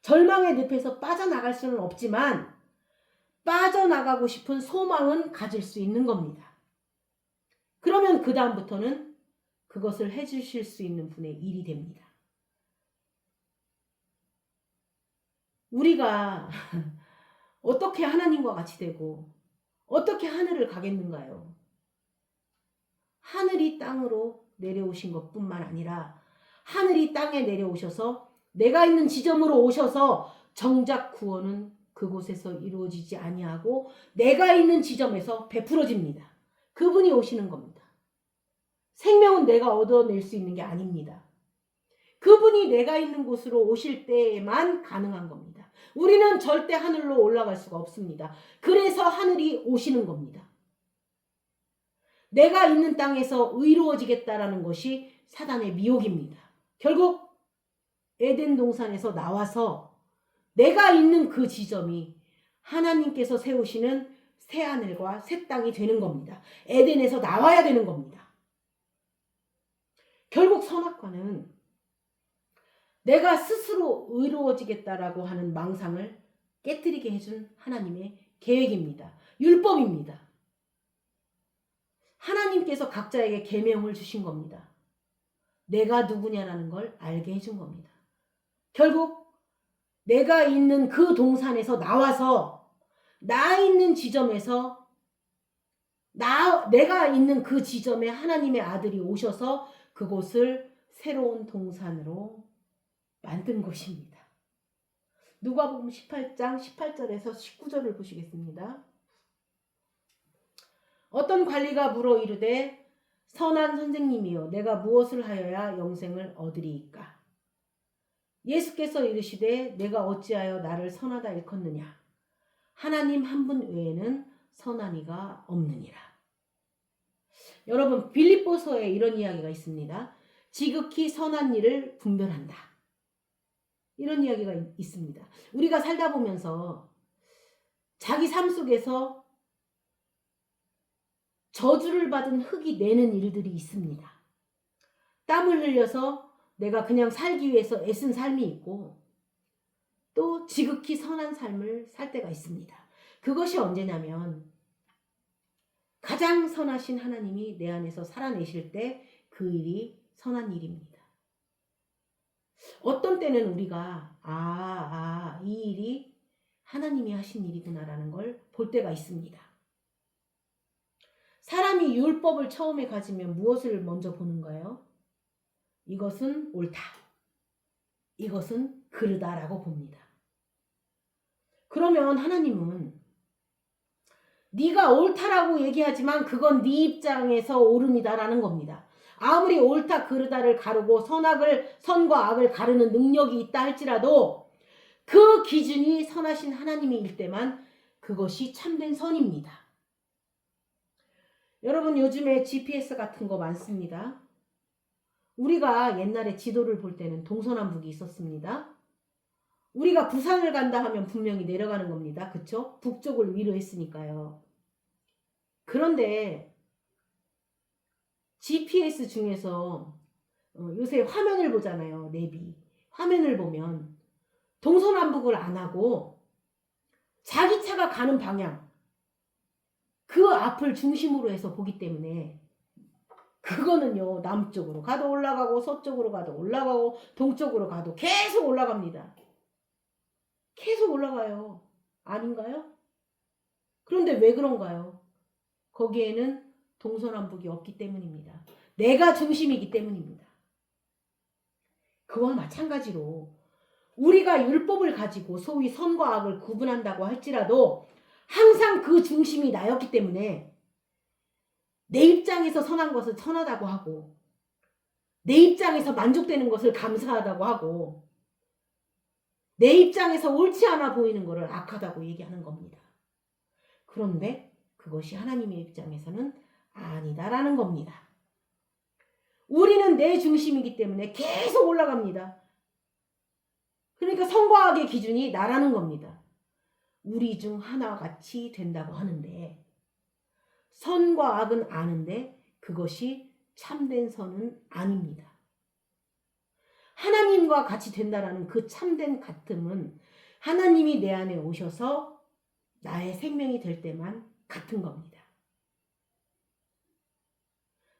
절망의 늪에서 빠져나갈 수는 없지만 빠져나가고 싶은 소망은 가질 수 있는 겁니다. 그러면 그 다음부터는 그것을 해주실 수 있는 분의 일이 됩니다. 우리가 어떻게 하나님과 같이 되고 어떻게 하늘을 가겠는가요? 하늘이 땅으로 내려오신 것뿐만 아니라 하늘이 땅에 내려오셔서 내가 있는 지점으로 오셔서 정작 구원은 그곳에서 이루어지지 아니하고 내가 있는 지점에서 베풀어집니다. 그분이 오시는 겁니다. 생명은 내가 얻어낼 수 있는 게 아닙니다. 그분이 내가 있는 곳으로 오실 때에만 가능한 겁니다. 우리는 절대 하늘로 올라갈 수가 없습니다. 그래서 하늘이 오시는 겁니다. 내가 있는 땅에서 의로워지겠다라는 것이 사단의 미혹입니다. 결국 에덴 동산에서 나와서 내가 있는 그 지점이 하나님께서 세우시는 새 하늘과 새 땅이 되는 겁니다. 에덴에서 나와야 되는 겁니다. 결국 선악과는 내가 스스로 의로워지겠다라고 하는 망상을 깨뜨리게 해준 하나님의 계획입니다. 율법입니다. 하나님께서 각자에게 계명을 주신 겁니다. 내가 누구냐라는 걸 알게 해준 겁니다. 결국 내가 있는 그 동산에서 나와서 나 있는 지점에서 내가 있는 그 지점에 하나님의 아들이 오셔서 그곳을 새로운 동산으로 만든 것입니다. 누가복음 18장 18절에서 19절을 보시겠습니다. 어떤 관리가 물어 이르되 선한 선생님이여 내가 무엇을 하여야 영생을 얻으리이까? 예수께서 이르시되 내가 어찌하여 나를 선하다 일컫느냐? 하나님 한 분 외에는 선한 이가 없느니라. 여러분 빌립보서에 이런 이야기가 있습니다. 지극히 선한 일을 분별한다. 이런 이야기가 있습니다. 우리가 살다 보면서 자기 삶 속에서 저주를 받은 흙이 내는 일들이 있습니다. 땀을 흘려서 내가 그냥 살기 위해서 애쓴 삶이 있고 또 지극히 선한 삶을 살 때가 있습니다. 그것이 언제냐면 가장 선하신 하나님이 내 안에서 살아내실 때 그 일이 선한 일입니다. 어떤 때는 우리가 이 일이 하나님이 하신 일이구나라는 걸 볼 때가 있습니다. 사람이 율법을 처음에 가지면 무엇을 먼저 보는가요? 이것은 옳다. 이것은 그르다라고 봅니다. 그러면 하나님은 네가 옳다라고 얘기하지만 그건 네 입장에서 옳음이다라는 겁니다. 아무리 옳다 그르다를 가르고 선과 악을 가르는 능력이 있다 할지라도 그 기준이 선하신 하나님일 때만 그것이 참된 선입니다. 여러분 요즘에 GPS 같은 거 많습니다. 우리가 옛날에 지도를 볼 때는 동서남북이 있었습니다. 우리가 부산을 간다 하면 분명히 내려가는 겁니다. 그쵸? 북쪽을 위로 했으니까요. 그런데 GPS 중에서 요새 화면을 보잖아요. 내비. 화면을 보면 동서남북을 안 하고 자기 차가 가는 방향 그 앞을 중심으로 해서 보기 때문에 그거는요. 남쪽으로 가도 올라가고 서쪽으로 가도 올라가고 동쪽으로 가도 계속 올라갑니다. 계속 올라가요. 아닌가요? 그런데 왜 그런가요? 거기에는 동서남북이 없기 때문입니다. 내가 중심이기 때문입니다. 그와 마찬가지로 우리가 율법을 가지고 소위 선과 악을 구분한다고 할지라도 항상 그 중심이 나였기 때문에 내 입장에서 선한 것을 선하다고 하고 내 입장에서 만족되는 것을 감사하다고 하고 내 입장에서 옳지 않아 보이는 것을 악하다고 얘기하는 겁니다. 그런데 그것이 하나님의 입장에서는 아니다라는 겁니다. 우리는 내 중심이기 때문에 계속 올라갑니다. 그러니까 선과 악의 기준이 나라는 겁니다. 우리 중 하나와 같이 된다고 하는데 선과 악은 아는데 그것이 참된 선은 아닙니다. 하나님과 같이 된다라는 그 참된 같음은 하나님이 내 안에 오셔서 나의 생명이 될 때만 같은 겁니다.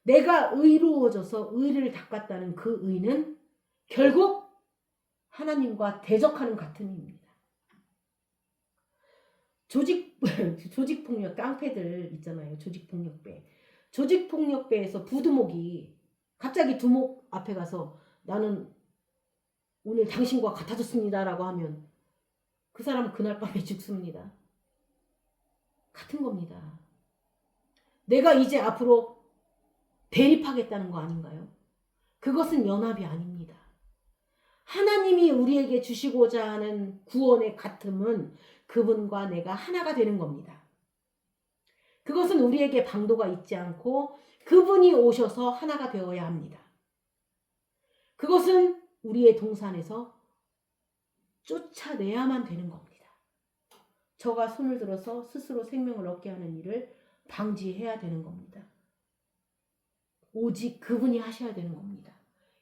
내가 의로워져서 의를 닦았다는 그 의는 결국 하나님과 대적하는 같음입니다. 조직폭력 깡패들 있잖아요. 조직폭력배. 조직폭력배에서 부두목이 갑자기 두목 앞에 가서 나는 오늘 당신과 같아졌습니다라고 하면 그 사람은 그날 밤에 죽습니다. 같은 겁니다. 내가 이제 앞으로 대립하겠다는 거 아닌가요? 그것은 연합이 아닙니다. 하나님이 우리에게 주시고자 하는 구원의 같음은 그분과 내가 하나가 되는 겁니다. 그것은 우리에게 방도가 있지 않고 그분이 오셔서 하나가 되어야 합니다. 그것은 우리의 동산에서 쫓아내야만 되는 겁니다. 저가 손을 들어서 스스로 생명을 얻게 하는 일을 방지해야 되는 겁니다. 오직 그분이 하셔야 되는 겁니다.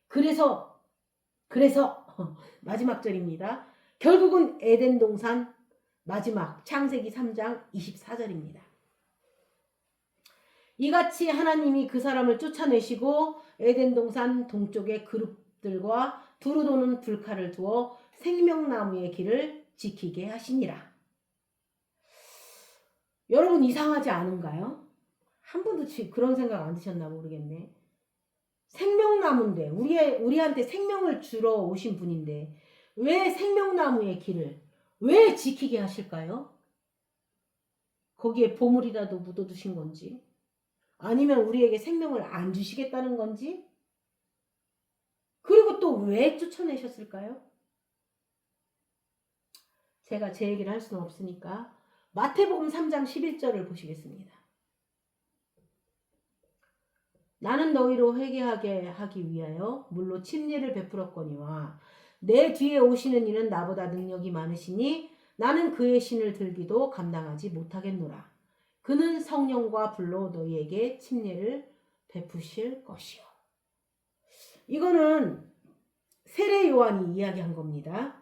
그래서 마지막 절입니다. 결국은 에덴 동산 마지막 창세기 3장 24절입니다. 이같이 하나님이 그 사람을 쫓아내시고 에덴 동산 동쪽에 그룹들과 두루 도는 불칼을 두어 생명나무의 길을 지키게 하시니라. 여러분 이상하지 않은가요? 한 번도 그런 생각 안 드셨나 모르겠네. 생명나무인데 우리한테 생명을 주러 오신 분인데 왜 생명나무의 길을 왜 지키게 하실까요? 거기에 보물이라도 묻어두신 건지 아니면 우리에게 생명을 안 주시겠다는 건지 그리고 또 왜 쫓아내셨을까요? 제가 제 얘기를 할 수는 없으니까 마태복음 3장 11절을 보시겠습니다. 나는 너희로 회개하게 하기 위하여 물로 침례를 베풀었거니와 내 뒤에 오시는 이는 나보다 능력이 많으시니 나는 그의 신을 들기도 감당하지 못하겠노라. 그는 성령과 불로 너희에게 침례를 베푸실 것이요. 이거는 세례 요한이 이야기한 겁니다.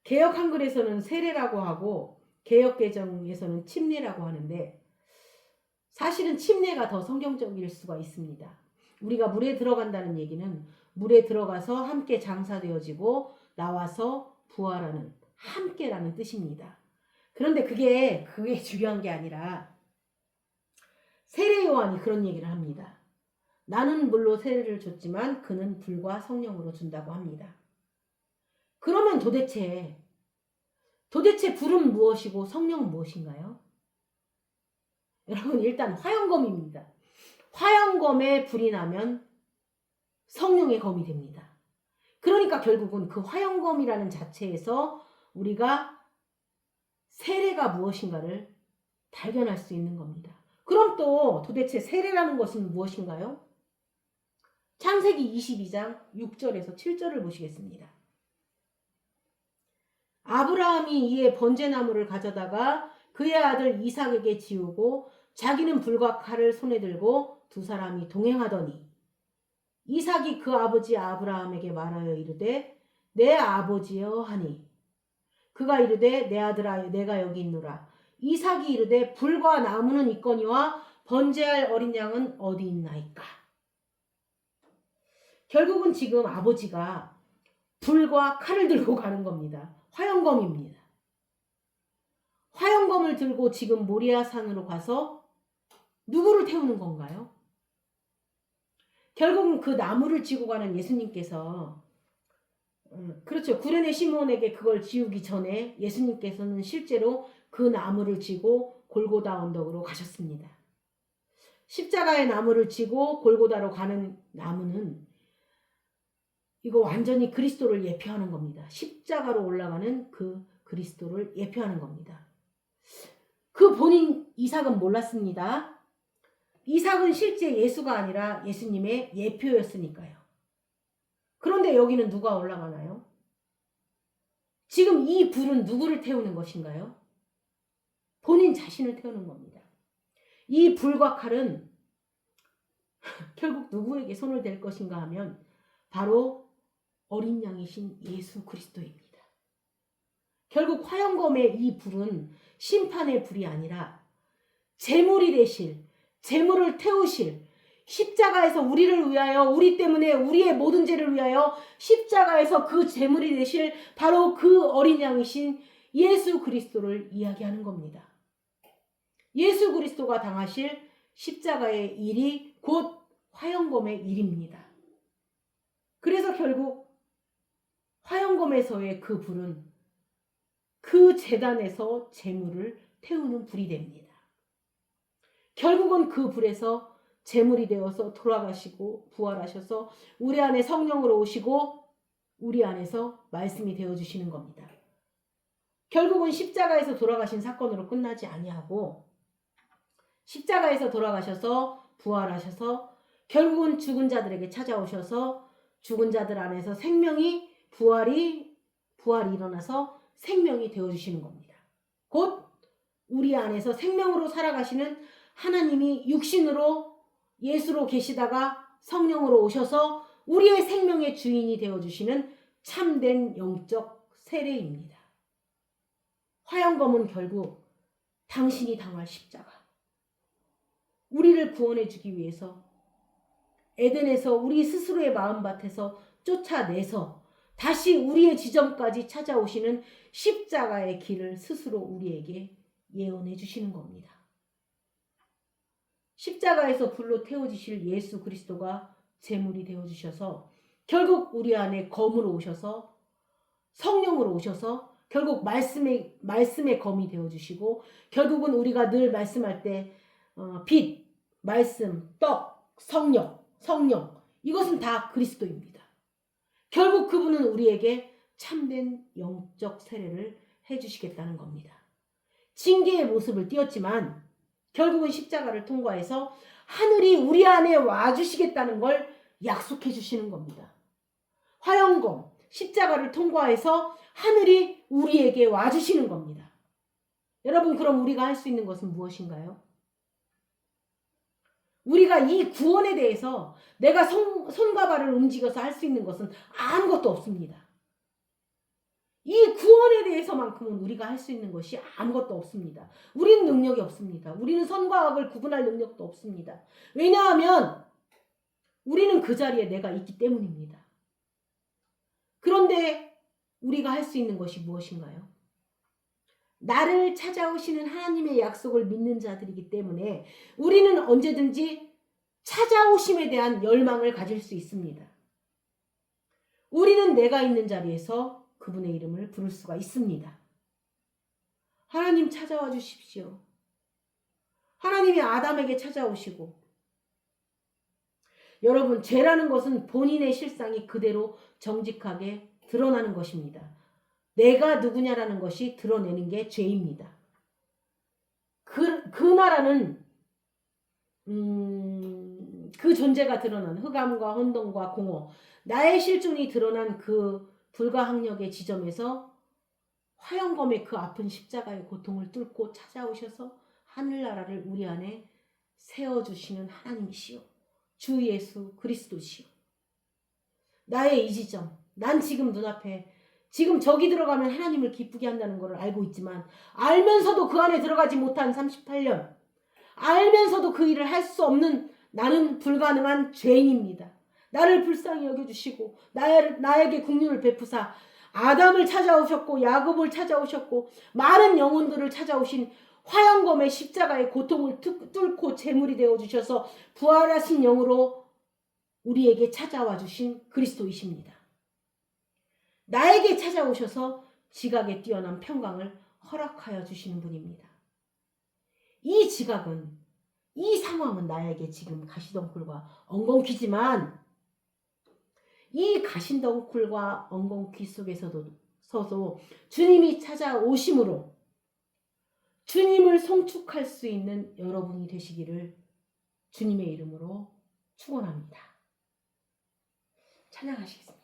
개역 한글에서는 세례라고 하고 개역 개정에서는 침례라고 하는데 사실은 침례가 더 성경적일 수가 있습니다. 우리가 물에 들어간다는 얘기는 물에 들어가서 함께 장사되어지고 나와서 부활하는 함께라는 뜻입니다. 그런데 그게 중요한 게 아니라 세례 요한이 그런 얘기를 합니다. 나는 물로 세례를 줬지만 그는 불과 성령으로 준다고 합니다. 그러면 도대체 불은 무엇이고 성령은 무엇인가요? 여러분 일단 화영검입니다. 화영검에 불이 나면 성령의 검이 됩니다. 그러니까 결국은 그 화영검이라는 자체에서 우리가 세례가 무엇인가를 발견할 수 있는 겁니다. 그럼 또 도대체 세례라는 것은 무엇인가요? 창세기 22장 6절에서 7절을 보시겠습니다. 아브라함이 이에 번제나무를 가져다가 그의 아들 이삭에게 지우고 자기는 불과 칼을 손에 들고 두 사람이 동행하더니 이삭이 그 아버지 아브라함에게 말하여 이르되 내 아버지여 하니 그가 이르되 내 아들아 내가 여기 있노라. 이삭이 이르되 불과 나무는 있거니와 번제할 어린 양은 어디 있나이까. 결국은 지금 아버지가 불과 칼을 들고 가는 겁니다. 화영검입니다. 화영검을 들고 지금 모리아산으로 가서 누구를 태우는 건가요? 결국은 그 나무를 지고 가는 예수님께서 그렇죠. 구레네 시몬에게 그걸 지우기 전에 예수님께서는 실제로 그 나무를 지고 골고다 언덕으로 가셨습니다. 십자가의 나무를 지고 골고다로 가는 나무는 이거 완전히 그리스도를 예표하는 겁니다. 십자가로 올라가는 그 그리스도를 예표하는 겁니다. 그 본인 이삭은 몰랐습니다. 이삭은 실제 예수가 아니라 예수님의 예표였으니까요. 그런데 여기는 누가 올라가나요? 지금 이 불은 누구를 태우는 것인가요? 본인 자신을 태우는 겁니다. 이 불과 칼은 결국 누구에게 손을 댈 것인가 하면 바로 어린 양이신 예수 그리스도입니다. 결국 화영검의 이 불은 심판의 불이 아니라 제물이 되실, 제물을 태우실, 십자가에서 우리를 위하여 우리 때문에 우리의 모든 죄를 위하여 십자가에서 그 제물이 되실 바로 그 어린 양이신 예수 그리스도를 이야기하는 겁니다. 예수 그리스도가 당하실 십자가의 일이 곧 화영검의 일입니다. 그래서 결국 화영검에서의 그 불은 그 제단에서 제물을 태우는 불이 됩니다. 결국은 그 불에서 제물이 되어서 돌아가시고 부활하셔서 우리 안에 성령으로 오시고 우리 안에서 말씀이 되어주시는 겁니다. 결국은 십자가에서 돌아가신 사건으로 끝나지 아니하고 십자가에서 돌아가셔서 부활하셔서 결국은 죽은 자들에게 찾아오셔서 죽은 자들 안에서 부활이 일어나서 생명이 되어주시는 겁니다. 곧 우리 안에서 생명으로 살아가시는 하나님이 육신으로 예수로 계시다가 성령으로 오셔서 우리의 생명의 주인이 되어주시는 참된 영적 세례입니다. 화영검은 결국 당신이 당할 십자가, 우리를 구원해 주기 위해서 에덴에서 우리 스스로의 마음밭에서 쫓아내서 다시 우리의 지점까지 찾아오시는 십자가의 길을 스스로 우리에게 예언해 주시는 겁니다. 십자가에서 불로 태워지실 예수 그리스도가 제물이 되어주셔서 결국 우리 안에 검으로 오셔서 성령으로 오셔서 결국 말씀의 검이 되어주시고 결국은 우리가 늘 말씀할 때 빛, 말씀, 떡, 성령 이것은 다 그리스도입니다. 결국 그분은 우리에게 참된 영적 세례를 해주시겠다는 겁니다. 징계의 모습을 띄었지만 결국은 십자가를 통과해서 하늘이 우리 안에 와주시겠다는 걸 약속해 주시는 겁니다. 화영검, 십자가를 통과해서 하늘이 우리에게 와주시는 겁니다. 여러분, 그럼 우리가 할 수 있는 것은 무엇인가요? 우리가 이 구원에 대해서 내가 손과 발을 움직여서 할 수 있는 것은 아무것도 없습니다. 이 구원에 대해서만큼은 우리가 할 수 있는 것이 아무것도 없습니다. 우리는 능력이 없습니다. 우리는 선과 악을 구분할 능력도 없습니다. 왜냐하면 우리는 그 자리에 내가 있기 때문입니다. 그런데 우리가 할 수 있는 것이 무엇인가요? 나를 찾아오시는 하나님의 약속을 믿는 자들이기 때문에 우리는 언제든지 찾아오심에 대한 열망을 가질 수 있습니다. 우리는 내가 있는 자리에서 그분의 이름을 부를 수가 있습니다. 하나님 찾아와 주십시오. 하나님이 아담에게 찾아오시고, 여러분, 죄라는 것은 본인의 실상이 그대로 정직하게 드러나는 것입니다. 내가 누구냐라는 것이 드러내는 게 죄입니다. 그 나라는 그 존재가 드러난 흑암과 혼돈과 공허, 나의 실존이 드러난 그 불가항력의 지점에서 화영검의 그 아픈 십자가의 고통을 뚫고 찾아오셔서 하늘나라를 우리 안에 세워주시는 하나님이시오. 주 예수 그리스도시오. 나의 이 지점, 난 지금 눈앞에 지금 저기 들어가면 하나님을 기쁘게 한다는 것을 알고 있지만 알면서도 그 안에 들어가지 못한 38년, 알면서도 그 일을 할 수 없는 나는 불가능한 죄인입니다. 나를 불쌍히 여겨주시고 나에게 긍휼을 베푸사 아담을 찾아오셨고 야곱을 찾아오셨고 많은 영혼들을 찾아오신 화영검의 십자가의 고통을 뚫고 제물이 되어주셔서 부활하신 영으로 우리에게 찾아와 주신 그리스도이십니다. 나에게 찾아오셔서 지각에 뛰어난 평강을 허락하여 주시는 분입니다. 이 지각은, 이 상황은 나에게 지금 가시덩굴과 엉겅퀴지만 이 가시덩굴과 엉겅퀴 속에서도 서서 주님이 찾아오심으로 주님을 송축할 수 있는 여러분이 되시기를 주님의 이름으로 축원합니다. 찬양하시겠습니다.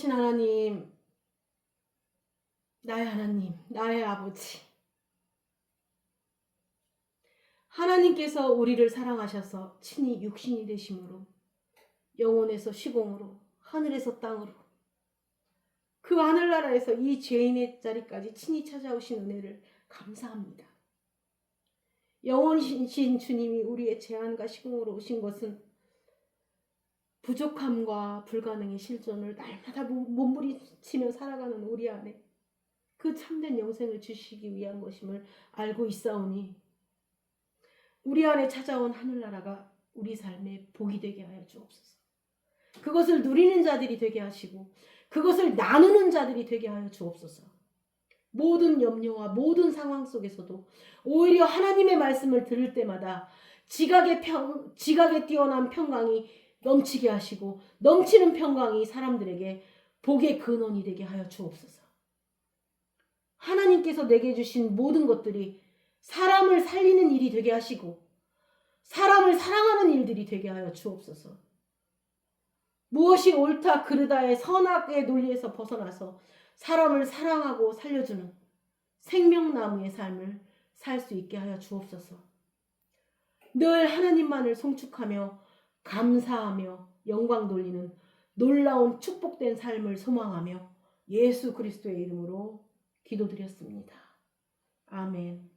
살아계신 하나님, 나의 하나님, 나의 아버지, 하나님께서 우리를 사랑하셔서 친히 육신이 되심으로 영혼에서 시공으로 하늘에서 땅으로 그 하늘나라에서 이 죄인의 자리까지 친히 찾아오신 은혜를 감사합니다. 영원이신 주님이 우리의 죄안과 시공으로 오신 것은 부족함과 불가능의 실존을 날마다 몸부림치며 살아가는 우리 안에 그 참된 영생을 주시기 위한 것임을 알고 있사오니 우리 안에 찾아온 하늘나라가 우리 삶의 복이 되게 하여 주옵소서. 그것을 누리는 자들이 되게 하시고 그것을 나누는 자들이 되게 하여 주옵소서. 모든 염려와 모든 상황 속에서도 오히려 하나님의 말씀을 들을 때마다 지각에 뛰어난 평강이 넘치게 하시고 넘치는 평강이 사람들에게 복의 근원이 되게 하여 주옵소서. 하나님께서 내게 주신 모든 것들이 사람을 살리는 일이 되게 하시고 사람을 사랑하는 일들이 되게 하여 주옵소서. 무엇이 옳다 그르다의 선악의 논리에서 벗어나서 사람을 사랑하고 살려주는 생명나무의 삶을 살 수 있게 하여 주옵소서. 늘 하나님만을 송축하며 감사하며 영광 돌리는 놀라운 축복된 삶을 소망하며 예수 그리스도의 이름으로 기도드렸습니다. 아멘.